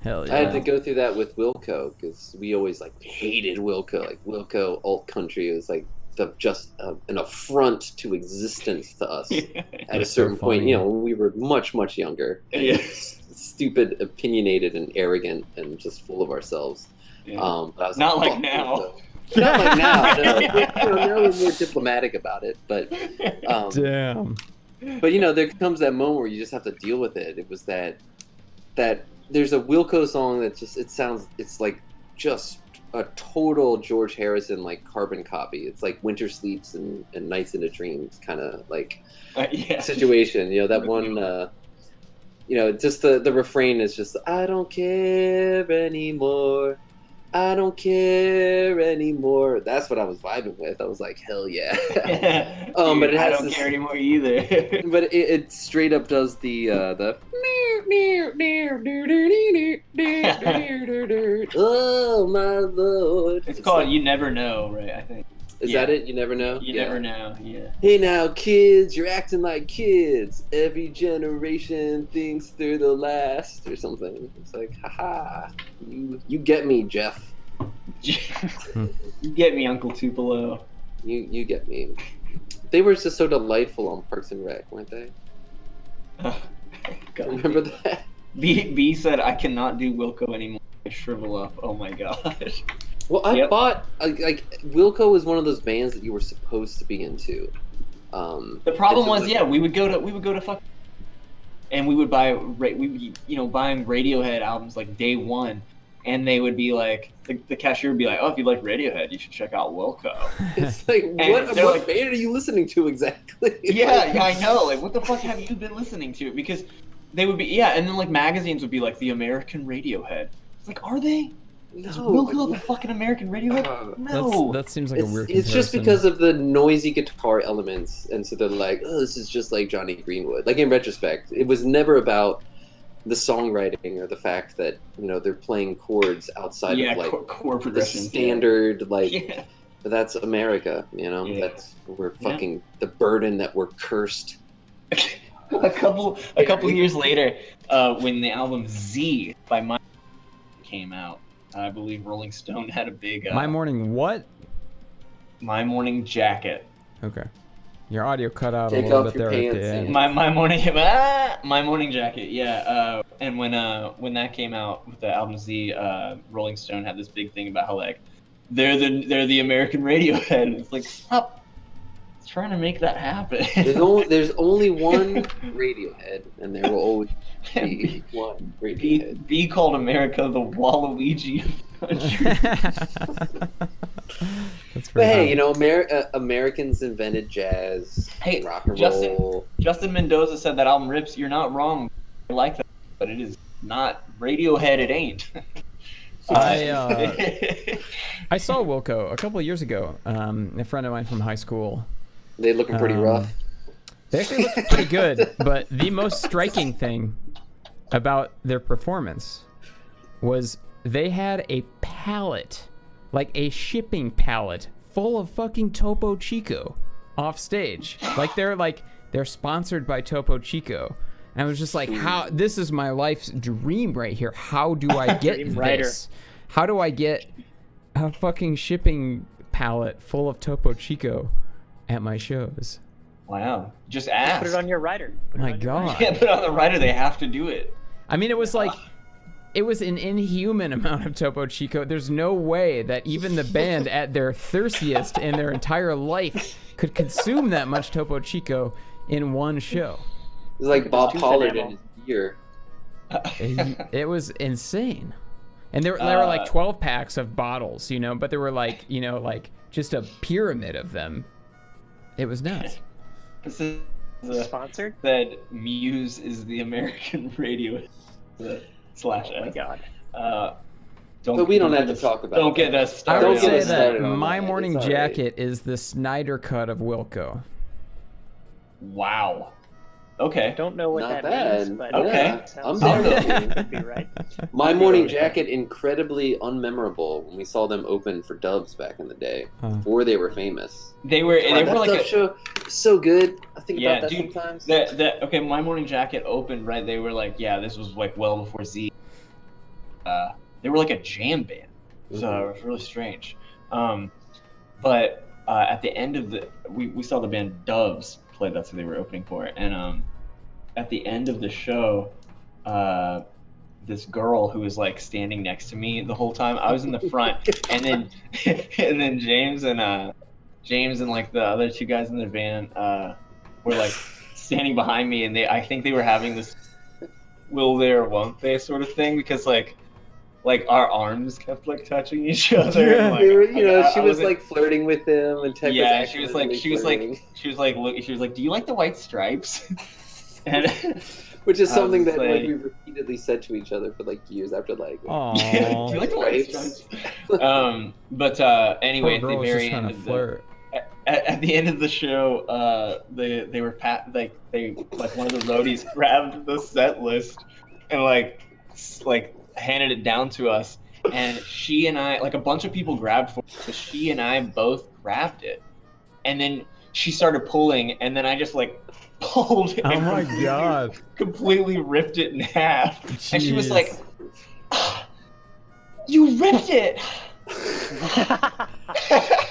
Hell yeah. I had to go through that with Wilco, because we always like hated Wilco. Like Wilco alt country was like just an affront to existence to us at a certain point. You know, when we were much younger, and stupid, opinionated, and arrogant, and just full of ourselves. Yeah. Not like now. Not like now. No. Now we're more diplomatic about it, but damn. But there comes that moment where you just have to deal with it. It was that there's a Wilco song that it's like just a total George Harrison like carbon copy. It's like Winter Sleeps and Nights into Dreams kind of like situation. That one. Just the refrain is just I don't care anymore. I don't care anymore. That's what I was vibing with. I was like, hell yeah. Dude, but I don't care anymore either. But it straight up does the oh my lord. It's called You Never Know, right? I think. Is that it? You never know? You never know, yeah. Hey now, kids, you're acting like kids. Every generation thinks they're the last, or something. It's like, haha, you get me, Jeff. You get me, Uncle Tupelo. You get me. They were just so delightful on Parks and Rec, weren't they? Remember that? B said, I cannot do Wilco anymore. I shrivel up. Oh my gosh. Well, I bought like Wilco was one of those bands that you were supposed to be into. The problem was, we would go to fuck, and we would buy buying Radiohead albums like day one, and they would be like the cashier would be like, oh, if you like Radiohead, you should check out Wilco. It's like what band are you listening to exactly? Yeah, I know. Like, what the fuck have you been listening to? Because they would be and then like magazines would be like the American Radiohead. It's like, are they? No, is Wilco the fucking American Radiohead? No. That seems like a weird It's just because of the noisy guitar elements, and so they're like, oh, this is just like Johnny Greenwood. Like, in retrospect, it was never about the songwriting or the fact that, they're playing chords outside of like chord the progression. standard, that's America, that's, we're fucking the burden that we're cursed. A couple years later, when the album Z by My came out, I believe Rolling Stone had a big... My Morning what? My Morning Jacket. Okay. Your audio cut out Take a little off bit your there pants, at the end. My Morning Jacket, yeah. And when that came out with the album Z, Rolling Stone had this big thing about how like they're the American Radiohead. It's like, stop trying to make that happen. There's only one Radiohead, and there will always be one Radiohead. B called America the Waluigi of country. That's But hey, funny. you know, Americans invented jazz, Hey, rock and roll. Justin Mendoza said that album rips. You're not wrong. I like that, but it is not Radiohead. It ain't. I saw Wilco a couple of years ago. A friend of mine from high school. They looking pretty rough. They actually looked pretty good, but the most striking thing about their performance was they had a pallet, like a shipping pallet, full of fucking Topo Chico off stage. They're sponsored by Topo Chico. And I was just like, how, this is my life's dream right here. How do I get this? How do I get a fucking shipping pallet full of Topo Chico at my shows? Wow. Just ask. Put it on your rider. My God. You can't put it on the rider. They have to do it. I mean, it was like, it was an inhuman amount of Topo Chico. There's no way that even the band at their thirstiest in their entire life could consume that much Topo Chico in one show. It's like Bob Pollard in his beer. It was insane. And there were like 12 packs of bottles, you know, but there were like, you know, like just a pyramid of them. It was nuts. This is Sponsored? That Muse is the American radio / Oh my God. But we don't have to talk about Don't that. get us I started. would Don't get say us started that on My that. Morning It's all right. Jacket is the Snyder cut of Wilco. Wow. Okay. Don't know what Not that bad. means, but Okay. I'm sounds there like with you. it could be right. My Morning Jacket, incredibly unmemorable when we saw them open for Dubs back in the day, before they were famous. They were God, that like Dubs show, so good. I think Yeah, about that dude, sometimes. okay, My Morning Jacket opened, right? They were like, yeah, this was like well before Z. They were like a jam band. So it was really strange. But at the end of we saw the band Doves play. That's who they were opening for. And at the end of the show, this girl who was like standing next to me the whole time. I was in the front, and then James and like the other two guys in the van were like standing behind me, and I think they were having this will they or won't they sort of thing, because like our arms kept like touching each other. Yeah. And, like, They were, you know, she I was wasn't- like flirting with him, and Tech yeah, was she was actively flirting. do you like the white stripes? And Which is I something was that like like- we repeatedly said to each other for like years after like. do you like the white stripes? But anyway, at Poor the girl was very just trying end to of flirt. at the end of the show, they were one of the roadies grabbed the set list and like handed it down to us, and she and I, like a bunch of people grabbed for it, but she and I both grabbed it, and then she started pulling, and then I just like pulled it. Oh and my God. completely ripped it in half. And she was Jeez. like, "Ah, you ripped it."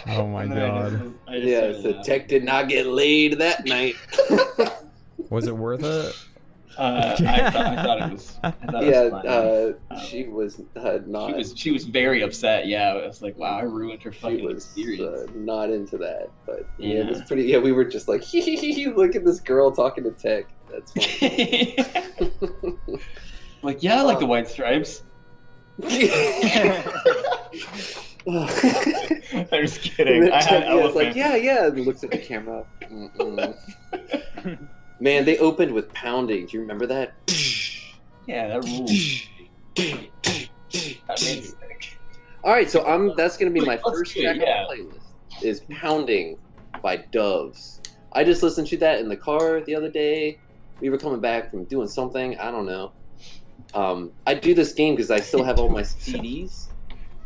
Oh my And then God. I just Yeah, started so laughing. Tech did not get laid that night. Was it worth it? I thought it was. I thought it was Yeah, funny. she was not. She was very upset. Yeah, I was like, wow, I ruined her She fucking was experience. not into that, but yeah, it was Yeah. pretty. Yeah, we were just like, look at this girl talking to Tech. That's funny. Like, yeah, I like the white stripes. I'm just kidding. I had It's like, elephant. yeah, and looks at the camera. Mm-mm. Man, they opened with Pounding. Do you remember that? Yeah, that rules. That made sick. All right, so that's gonna be my Let's first do it, track yeah. on the playlist. Is Pounding by Doves. I just listened to that in the car the other day. We were coming back from doing something. I don't know. I do this game because I still have all my CDs,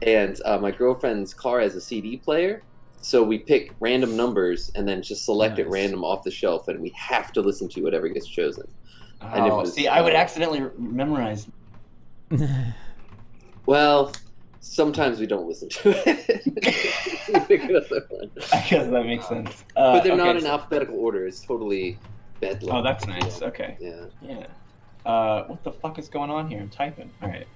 and my girlfriend's car has a CD player. So we pick random numbers and then just select it Nice. random off the shelf, and we have to listen to whatever gets chosen. And it Oh, was, see, I would accidentally memorize. Well, sometimes we don't listen to it. We pick another one. I guess that makes sense. But they're not okay, in alphabetical order. It's totally bedlam. Oh, that's nice. Okay. Yeah. Yeah. What the fuck is going on here? I'm typing. All right.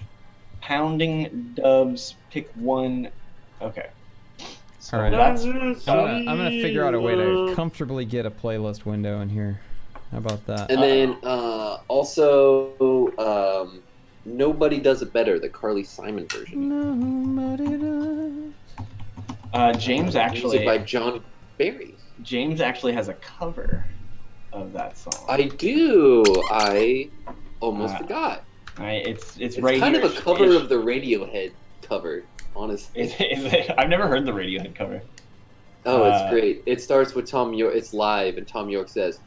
Pounding Doves. Pick one. Okay. So All right. that's I'm gonna figure out a way to comfortably get a playlist window in here. How about that? And then also, Nobody Does It Better, the Carly Simon version. Nobody does. James Music actually by John Barry. James actually has a cover of that song. I do. I almost forgot. It's It's right kind here. of a cover of the Radiohead cover, honestly. Is it? I've never heard the Radiohead cover. Oh, it's great. It starts with Tom York. It's live, and Tom York says,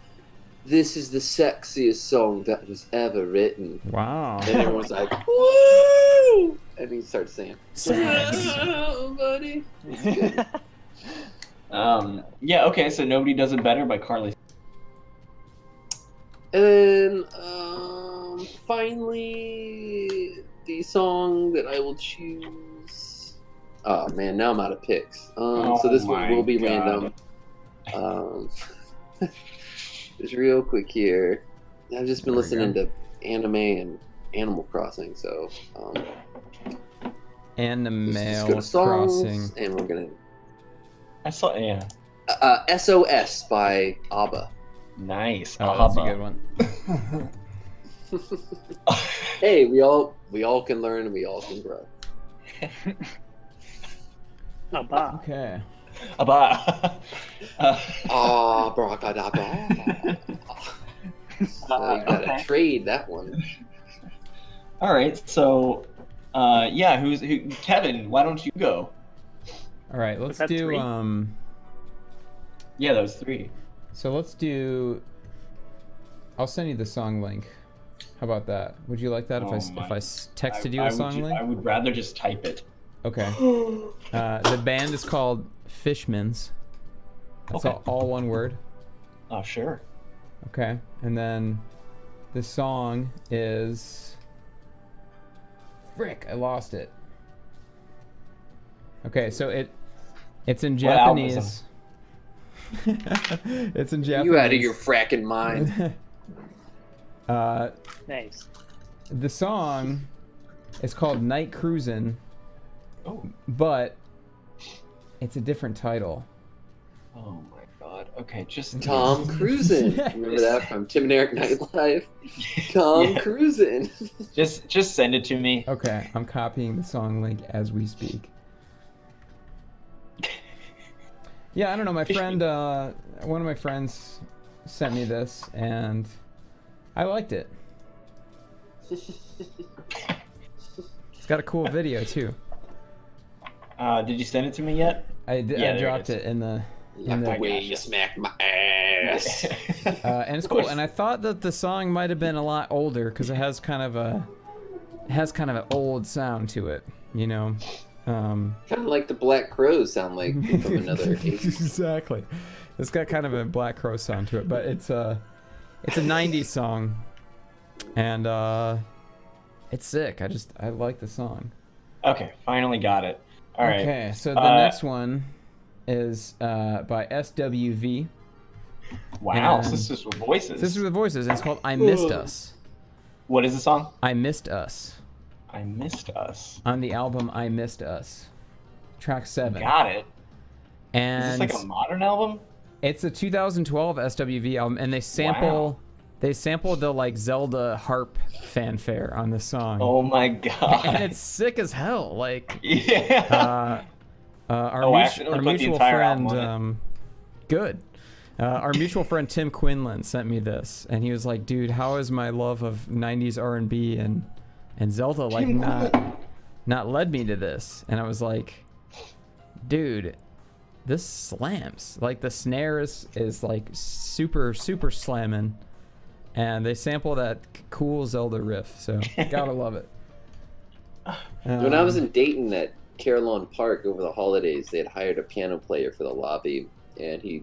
"This is the sexiest song that was ever written." Wow. And everyone's like, "Woo!" And he starts saying, Sex. "Oh, buddy." Yeah. Okay. So Nobody Does It Better by Carly. And finally, the song that I will choose. Oh man, now I'm out of picks. So this one will be random. Just real quick here. I've just been listening to anime and Animal Crossing, so Animal go to songs, Crossing. and we're gonna I saw. Yeah. SOS by ABBA. Nice. Oh, that's a good one. Hey, we all can learn and we all can grow. Abba. Okay. Abba. Abracadabra. So you gotta trade that one. All right. So, yeah. Who? Kevin, why don't you go? All right, let's that do three? Yeah, that was 3. So let's do. I'll send you the song link. How about that? Would you like that if I texted you a song link? I would rather just type it. Okay. The band is called Fishmans. That's Okay. all one word. Oh, sure. Okay. And then the song is. Frick! I lost it. Okay, so it's in What album is Japanese. It's in Japanese. You out of your fracking mind. Nice. The song is called Night Cruisin', Oh. but it's a different title. Oh my God. Okay, just Tom Cruisin'. Remember that from Tim and Eric Nightlife? Tom Yeah. Cruisin'. Just send it to me. Okay, I'm copying the song link as we speak. Yeah, I don't know. My friend, one of my friends sent me this, and I liked it. It's got a cool video too. Did you send it to me yet? I there it dropped is. it in the. Like the way you smack my ass. And it's cool. And I thought that the song might have been a lot older because it has kind of an old sound to it, you know. Kind of like the Black Crows sound like from another age. Exactly. It's got kind of a Black Crow sound to it, but it's a 90s song, and it's sick. I like the song. Okay, finally got it. All right. Okay, so the next one is by SWV. Wow, and so this is with voices. This is with voices, and it's called "I Missed Us." What is the song? I Missed Us. I Missed Us. On the album "I Missed Us," track 7. Got it. And Is this like a modern album? it's a 2012 SWV album, and they sampled the like Zelda harp fanfare on the song. Oh my God. And it's sick as hell. Like, Yeah. our accidentally put the mutual entire album friend, on good. Our mutual friend Tim Quinlan sent me this, and he was like, "Dude, how is my love of '90s R&B and Zelda like not led me to this?" And I was like, "Dude, this slams. Like the snare is like super slamming, and they sample that cool Zelda riff. So gotta love it." When I was in Dayton at Carillon Park over the holidays, they had hired a piano player for the lobby, and he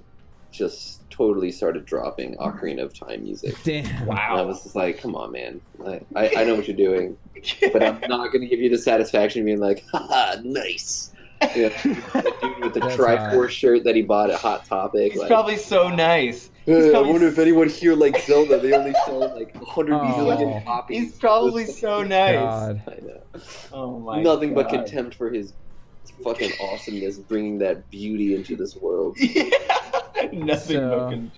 just totally started dropping Ocarina of Time music. Damn. And I Wow. was just like, come on, man. I know what you're doing, but I'm not going to give you the satisfaction of being like, haha, nice. You know, the dude with the That's Triforce shirt that he bought at Hot Topic. He's Like, probably so nice. I wonder if anyone here likes Zelda. They only sold like 100 Oh. million copies. He's probably so nice. God. I know. Oh my Nothing but God. contempt for his fucking awesomeness, bringing that beauty into this world. Yeah. Nothing So- but contempt.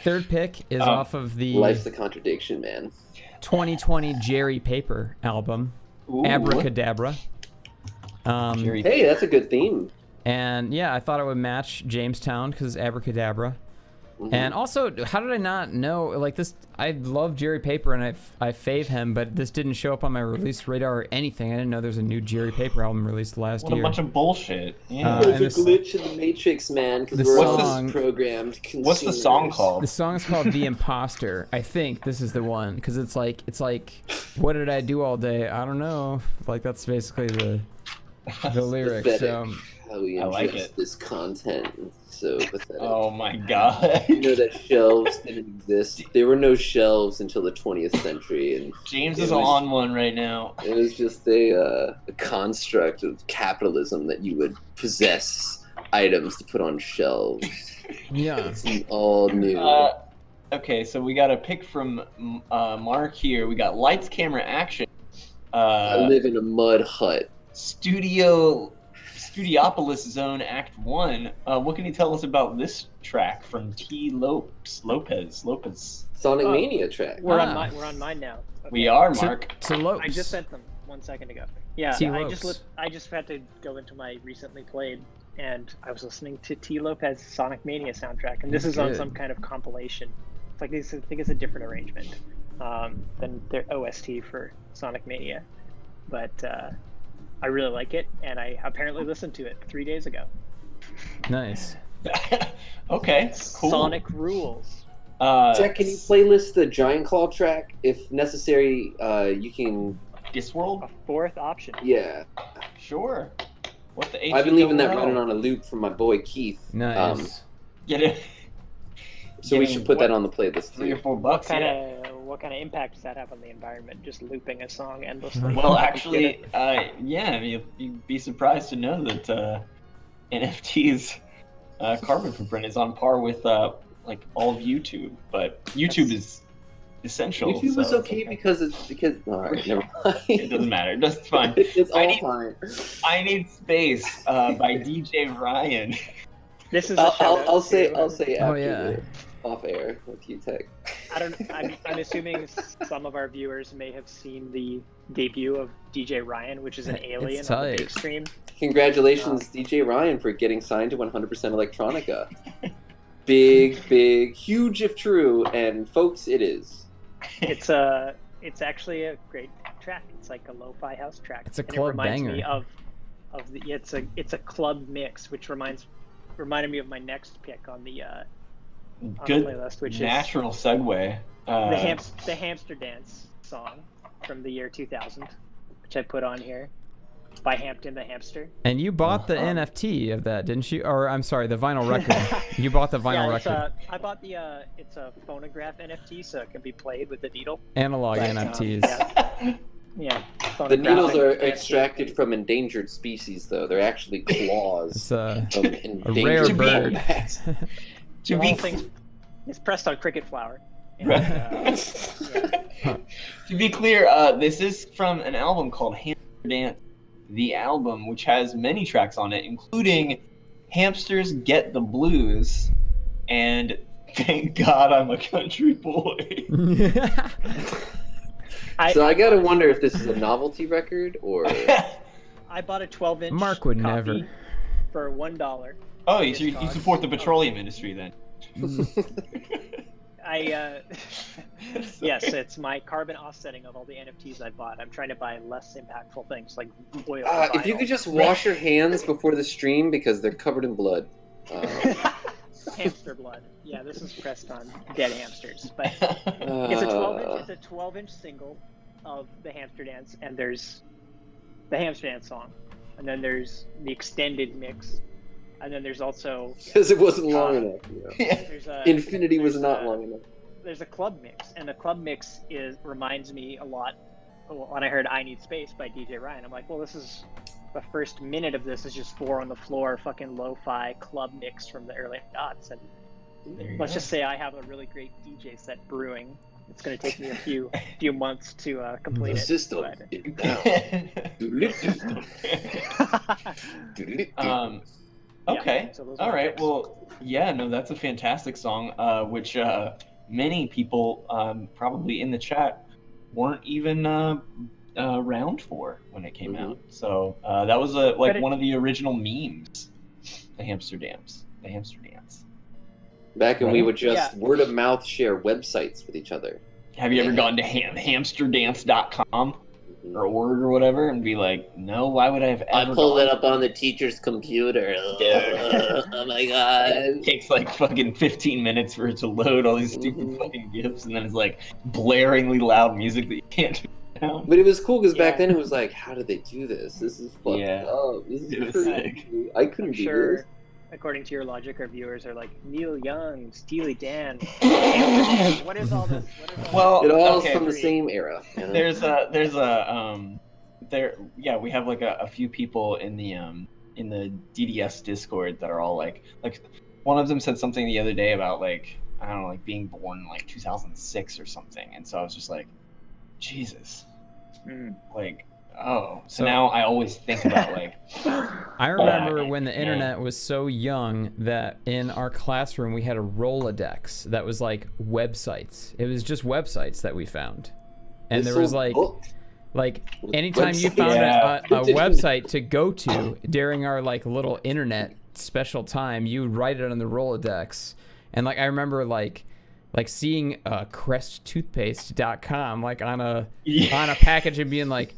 Third pick is off of the Life's a contradiction, man. 2020 Jerry Paper album, Ooh. Abracadabra. Jerry- Hey, that's a good theme. And yeah, I thought it would match Jamestown because abracadabra. And also, how did I not know, like this, I love Jerry Paper and I fave him, but this didn't show up on my release radar or anything. I didn't know there's a new Jerry Paper album released last year. What a bunch of bullshit. Yeah. There's a glitch in the Matrix, man, because we're all programmed consumers. What's the song called? The song is called The Imposter. I think this is the one, because it's like, what did I do all day? I don't know. Like, that's basically the lyrics. How we ingest this content. So pathetic. Oh my god. You know that shelves didn't exist. There were no shelves until the 20th century, and James is on one right now. It was just a construct of capitalism that you would possess items to put on shelves. Yeah. It's all new. Okay, so we got a pick from Mark here. We got Lights, Camera, Action. I live in a mud hut. Studiopolis Zone Act 1. What can you tell us about this track from T. Lopez? Sonic Mania track. We're on mine now. Okay. We are, Mark. I just sent them 1 second ago. Yeah, I just had to go into my recently played, and I was listening to T. Lopez's Sonic Mania soundtrack, and this is on some kind of compilation. It's like I think it's a different arrangement than their OST for Sonic Mania, but I really like it, and I apparently listened to it 3 days ago. Nice. Okay, cool. Sonic rules. Jack, can you playlist the Giant Claw track? If necessary, you can... Discworld? A fourth option. Yeah. Sure. What the I've been leaving that running on a loop from my boy Keith. Nice. Get it? So we should put that on the playlist too. $3 or $4. What kind of impact does that have on the environment? Just looping a song endlessly. Well, actually, yeah, you'd be surprised to know that NFT's carbon footprint is on par with like all of YouTube, but YouTube is essential. YouTube is okay because all right, never mind. It doesn't matter. That's fine. It's all fine. I Need Space by DJ Ryan. This is. I'll say after off air with you, Tech. I'm assuming some of our viewers may have seen the debut of DJ Ryan, which is an alien on the big stream. Congratulations, DJ Ryan, for getting signed to 100% Electronica. Big, huge if true, and folks, it is. It's actually a great track. It's like a lo-fi house track. It's a club banger. Me of the it's a club mix, which reminded me of my next pick on the good playlist, which natural is segue. The Hamster Dance song from the year 2000, which I put on here by Hampton the Hamster. And you bought the NFT of that, didn't you? Or I'm sorry, the vinyl record. You bought the vinyl record. I bought the it's a phonograph NFT, so it can be played with the needle. Analog NFTs. Yeah. The needles are extracted from endangered species, though. They're actually claws. It's a rare bird. It's pressed on cricket flour. And, to be clear, this is from an album called Hamster Dance, the album, which has many tracks on it, including Hamsters Get the Blues and Thank God I'm a Country Boy. I gotta wonder if this is a novelty record or... I bought a 12-inch Mark would never. For $1. Oh, so you support the petroleum industry then? Yes, it's my carbon offsetting of all the NFTs I bought. I'm trying to buy less impactful things like oil. If you could just wash your hands before the stream because they're covered in blood. Hamster blood. Yeah, this is pressed on dead hamsters. But it's a 12-inch single of the Hamster Dance, and there's the Hamster Dance song, and then there's the extended mix. And then there's also... Because it wasn't long enough. Infinity was not long enough. There's a club mix, and the club mix reminds me a lot when I heard I Need Space by DJ Ryan. I'm like, well, this is... The first minute of this is just 4 on the floor, fucking lo-fi club mix from the early aughts. And let's just say I have a really great DJ set brewing. It's going to take me a few months to complete it. System. Okay. Yeah, so all right. Well, yeah, no, that's a fantastic song, which many people probably in the chat weren't even around for when it came out. So that was one of the original memes. The hamster dance. The hamster dance. Back when we Right? would just word of mouth share websites with each other. Have you ever gone to hamsterdance.com or org or whatever and be like, no, why would I have ever I pulled gone? it up on the teacher's computer. Dude. Oh my god. It takes like fucking 15 minutes for it to load all these stupid fucking GIFs, and then it's like blaringly loud music that you can't turn down. But it was cool because back then it was like, how did they do this? This is fucked Yeah. up. This is It was crazy. I couldn't I'm do sure, this. according to your logic, our viewers are like Neil Young, Steely Dan. What is all this? What is all Well, It all is okay. from the same era. You know? We have like a few people in the DDS Discord that are all like one of them said something the other day about like, I don't know, like being born in like 2006 or something, and so I was just like, Jesus, like, oh, so now I always think about like. I remember when the internet was so young that in our classroom we had a Rolodex that was like websites. It was just websites that we found, and there was like anytime you found a website to go to during our like little internet special time, you would write it on the Rolodex. And like I remember like seeing cresttoothpaste.com like on a package and being like,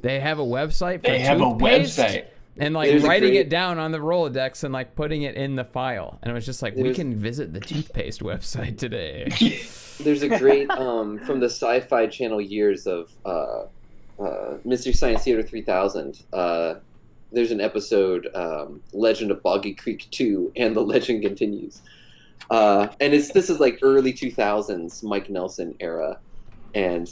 they have a website for toothpaste? And like writing it down on the Rolodex and like putting it in the file. And it was just like, we can visit the toothpaste website today. There's a great from the Sci-Fi Channel years of Mystery Science Theater 3000. There's an episode, Legend of Boggy Creek 2, and the legend continues. And this is like early 2000s Mike Nelson era, and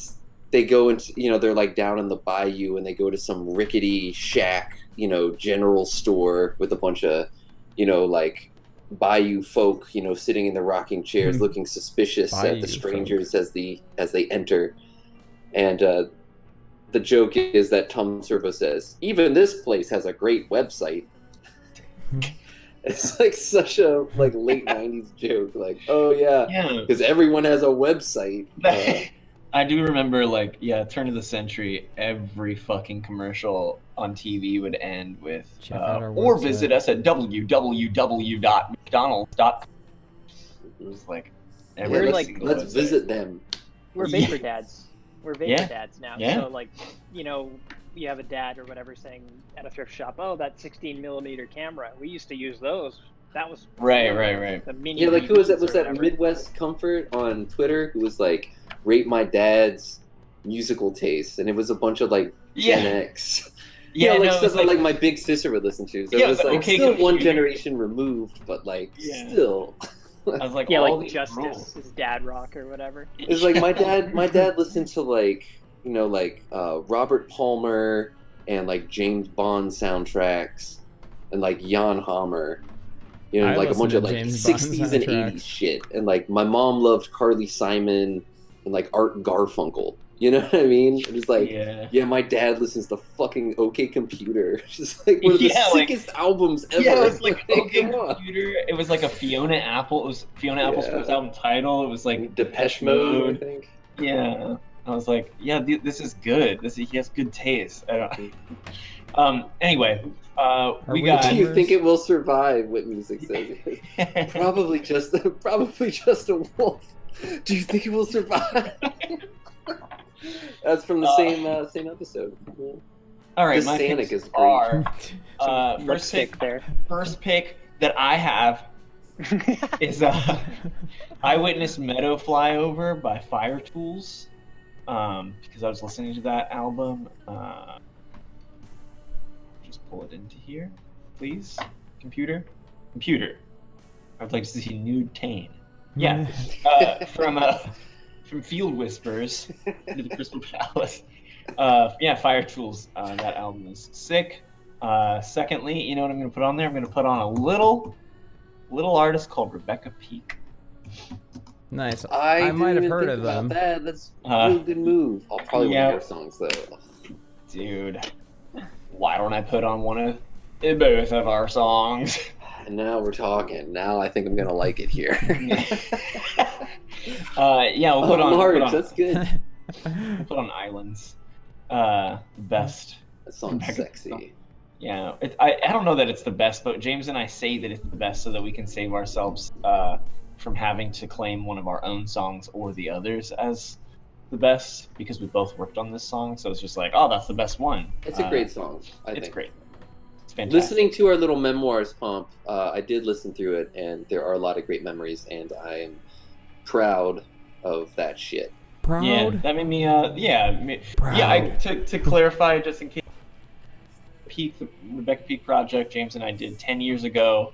they go into, they're like down in the bayou, and they go to some rickety shack, general store with a bunch of, like bayou folk, sitting in the rocking chairs, looking suspicious at the strangers folk as they enter. And the joke is that Tom Servo says, even this place has a great website. It's like such a like late 90s joke, like, oh yeah, because everyone has a website. I do remember, like, turn of the century, every fucking commercial on TV would end with, or visit us at www.mcdonalds.com. It was like, let's visit them. We're vapor dads. We're vapor dads now. So like, you have a dad or whatever saying at a thrift shop, oh, that 16 millimeter camera, we used to use those. That was right. The mini like who was that? Was that Midwest Comfort on Twitter who was like, rate my dad's musical taste, and it was a bunch of like Gen X. Stuff that like my big sister would listen to. So it was like still one generation removed, but like still. I was like, like Justice is dad rock or whatever. It's like my dad listened to like, Robert Palmer and like James Bond soundtracks and like Jan Hammer, like a bunch of like James 60s and 80s shit. And like my mom loved Carly Simon and like Art Garfunkel. You know what I mean? It was like, my dad listens to fucking OK Computer. Just like one of the sickest albums ever. Yeah, it was like OK Computer. It was like a Fiona Apple. It was Fiona Apple's first album title. It was like Depeche Mode, I think. Yeah. I was like, this is good. He has good taste. Anyway, we got. Do you think it will survive? What music says? Probably just a wolf. Do you think it will survive? That's from the same episode. Yeah. All right, the my Sanic picks is great. are first pick that I have is Eyewitness Meadow Flyover by Fire Tools. Because I was listening to that album. Just pull it into here, please. Computer. I'd like to see Nude Tane. Yeah. From Field Whispers to the Crystal Palace. Fire Tools. That album is sick. Secondly, you know what I'm going to put on there? I'm going to put on a little artist called Rebecca Peak. Nice. I might have heard of them. That's a really good move. I'll probably one of their songs though. Dude, why don't I put on one of both of our songs? Now we're talking. Now I think I'm gonna like it here. We'll put on. March, that's good. We'll put on Islands. Best. That song's sexy. Yeah, I don't know that it's the best, but James and I say that it's the best so that we can save ourselves from having to claim one of our own songs or the others as the best, because we both worked on this song. So it's just like, oh, that's the best one. It's a great song. I think. Great. It's fantastic. Listening to our little memoirs, Pomp, I did listen through it, and there are a lot of great memories, and I am proud of that shit. Proud? Yeah, that made me, Proud. To clarify, just in case, the Rebecca Peak project, James and I did 10 years ago.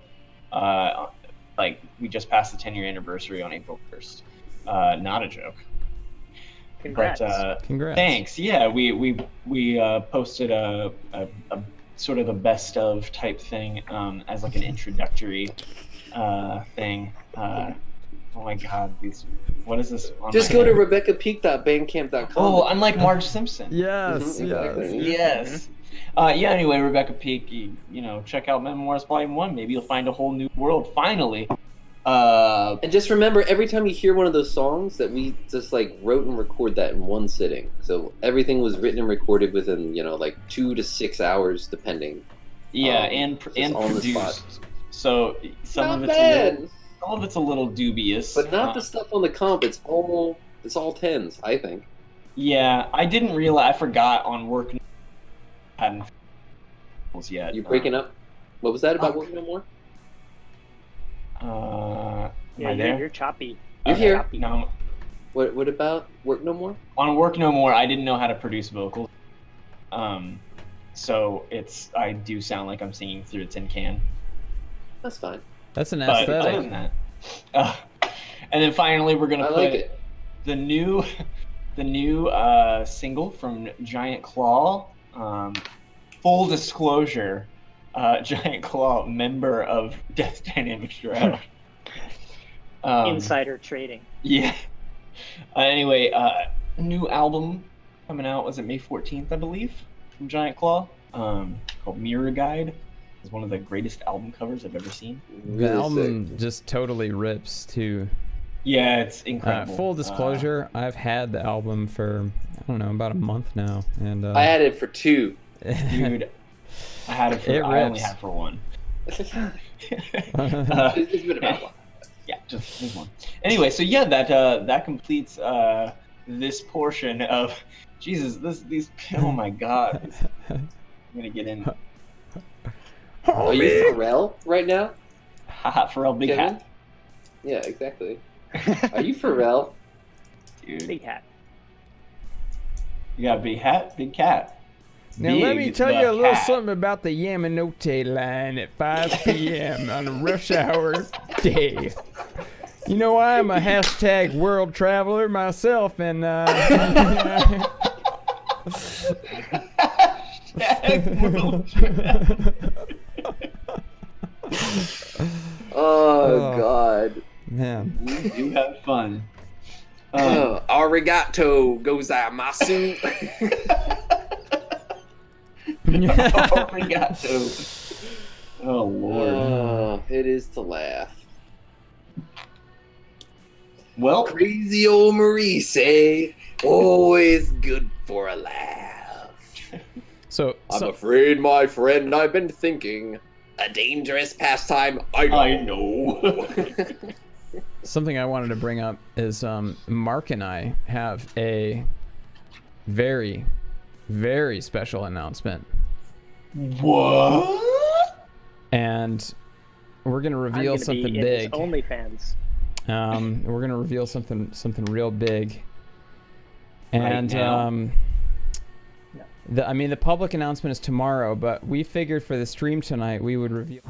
We just passed the 10-year anniversary on April 1st. Not a joke. Congrats. But, Congrats. Thanks. Yeah, we posted a sort of a best of type thing as like an introductory thing. Oh my God, what is this? Just go to RebeccaPeak.bandcamp.com. Oh, I'm like Marge Simpson. Yes, Exactly. Yes. Anyway, Rebecca Peak, check out Memoirs Volume 1. Maybe you'll find a whole new world, finally. And just remember, every time you hear one of those songs, that we just wrote and recorded that in one sitting. So everything was written and recorded within 2 to 6 hours, depending. Yeah, and on the spot. produced. So some of it's a little dubious. But not the stuff on the comp. It's all 10s, I think. Yeah, I didn't realize. I forgot on work. Hadn't yet. You breaking up? What was that about Work No More? Am Yeah, I there? you're choppy. You're here. Choppy. No. What about Work No More? On Work No More, I didn't know how to produce vocals. So I do sound like I'm singing through a tin can. That's fine. That's an But other aesthetic. than that, and then finally we're gonna I put like it. the new single from Giant Claw. Full disclosure, Giant Claw, member of Death Dynamic Shroud. Insider trading. Yeah. Anyway, new album coming out. Was it May 14th, I believe, from Giant Claw? Called Mirror Guide. It's one of the greatest album covers I've ever seen. The album just totally rips too. Yeah, it's incredible. Full disclosure, I've had the album for about a month now, and I had it for 2. Dude, I had it for. I only had it for 1. It's been about 1. Yeah, just 1. Anyway, so yeah, that completes this portion of Jesus. These. Oh my God, I'm gonna get in. Are you Pharrell right now? Haha, Pharrell, big Kevin? hat. Yeah, exactly. Are you Pharrell? Dude, Big hat. you got a big hat, big cat. Now let me tell you a little cat. something about the Yamanote line at 5 p.m. on a rush hour day. You know, I'm a hashtag world traveler myself, and Oh, God. man. You have fun. Arigato gozaimasu. Arigato. Oh Lord. It is to laugh. Well, Crazy old Maurice, always good for a laugh. So I'm afraid, my friend, I've been thinking. A dangerous pastime, I know. something I wanted to bring up is Mark and I have a very, very special announcement. what? And we're gonna reveal something big. OnlyFans. We're gonna reveal something real big. And Right the public announcement is tomorrow, but we figured for the stream tonight we would reveal.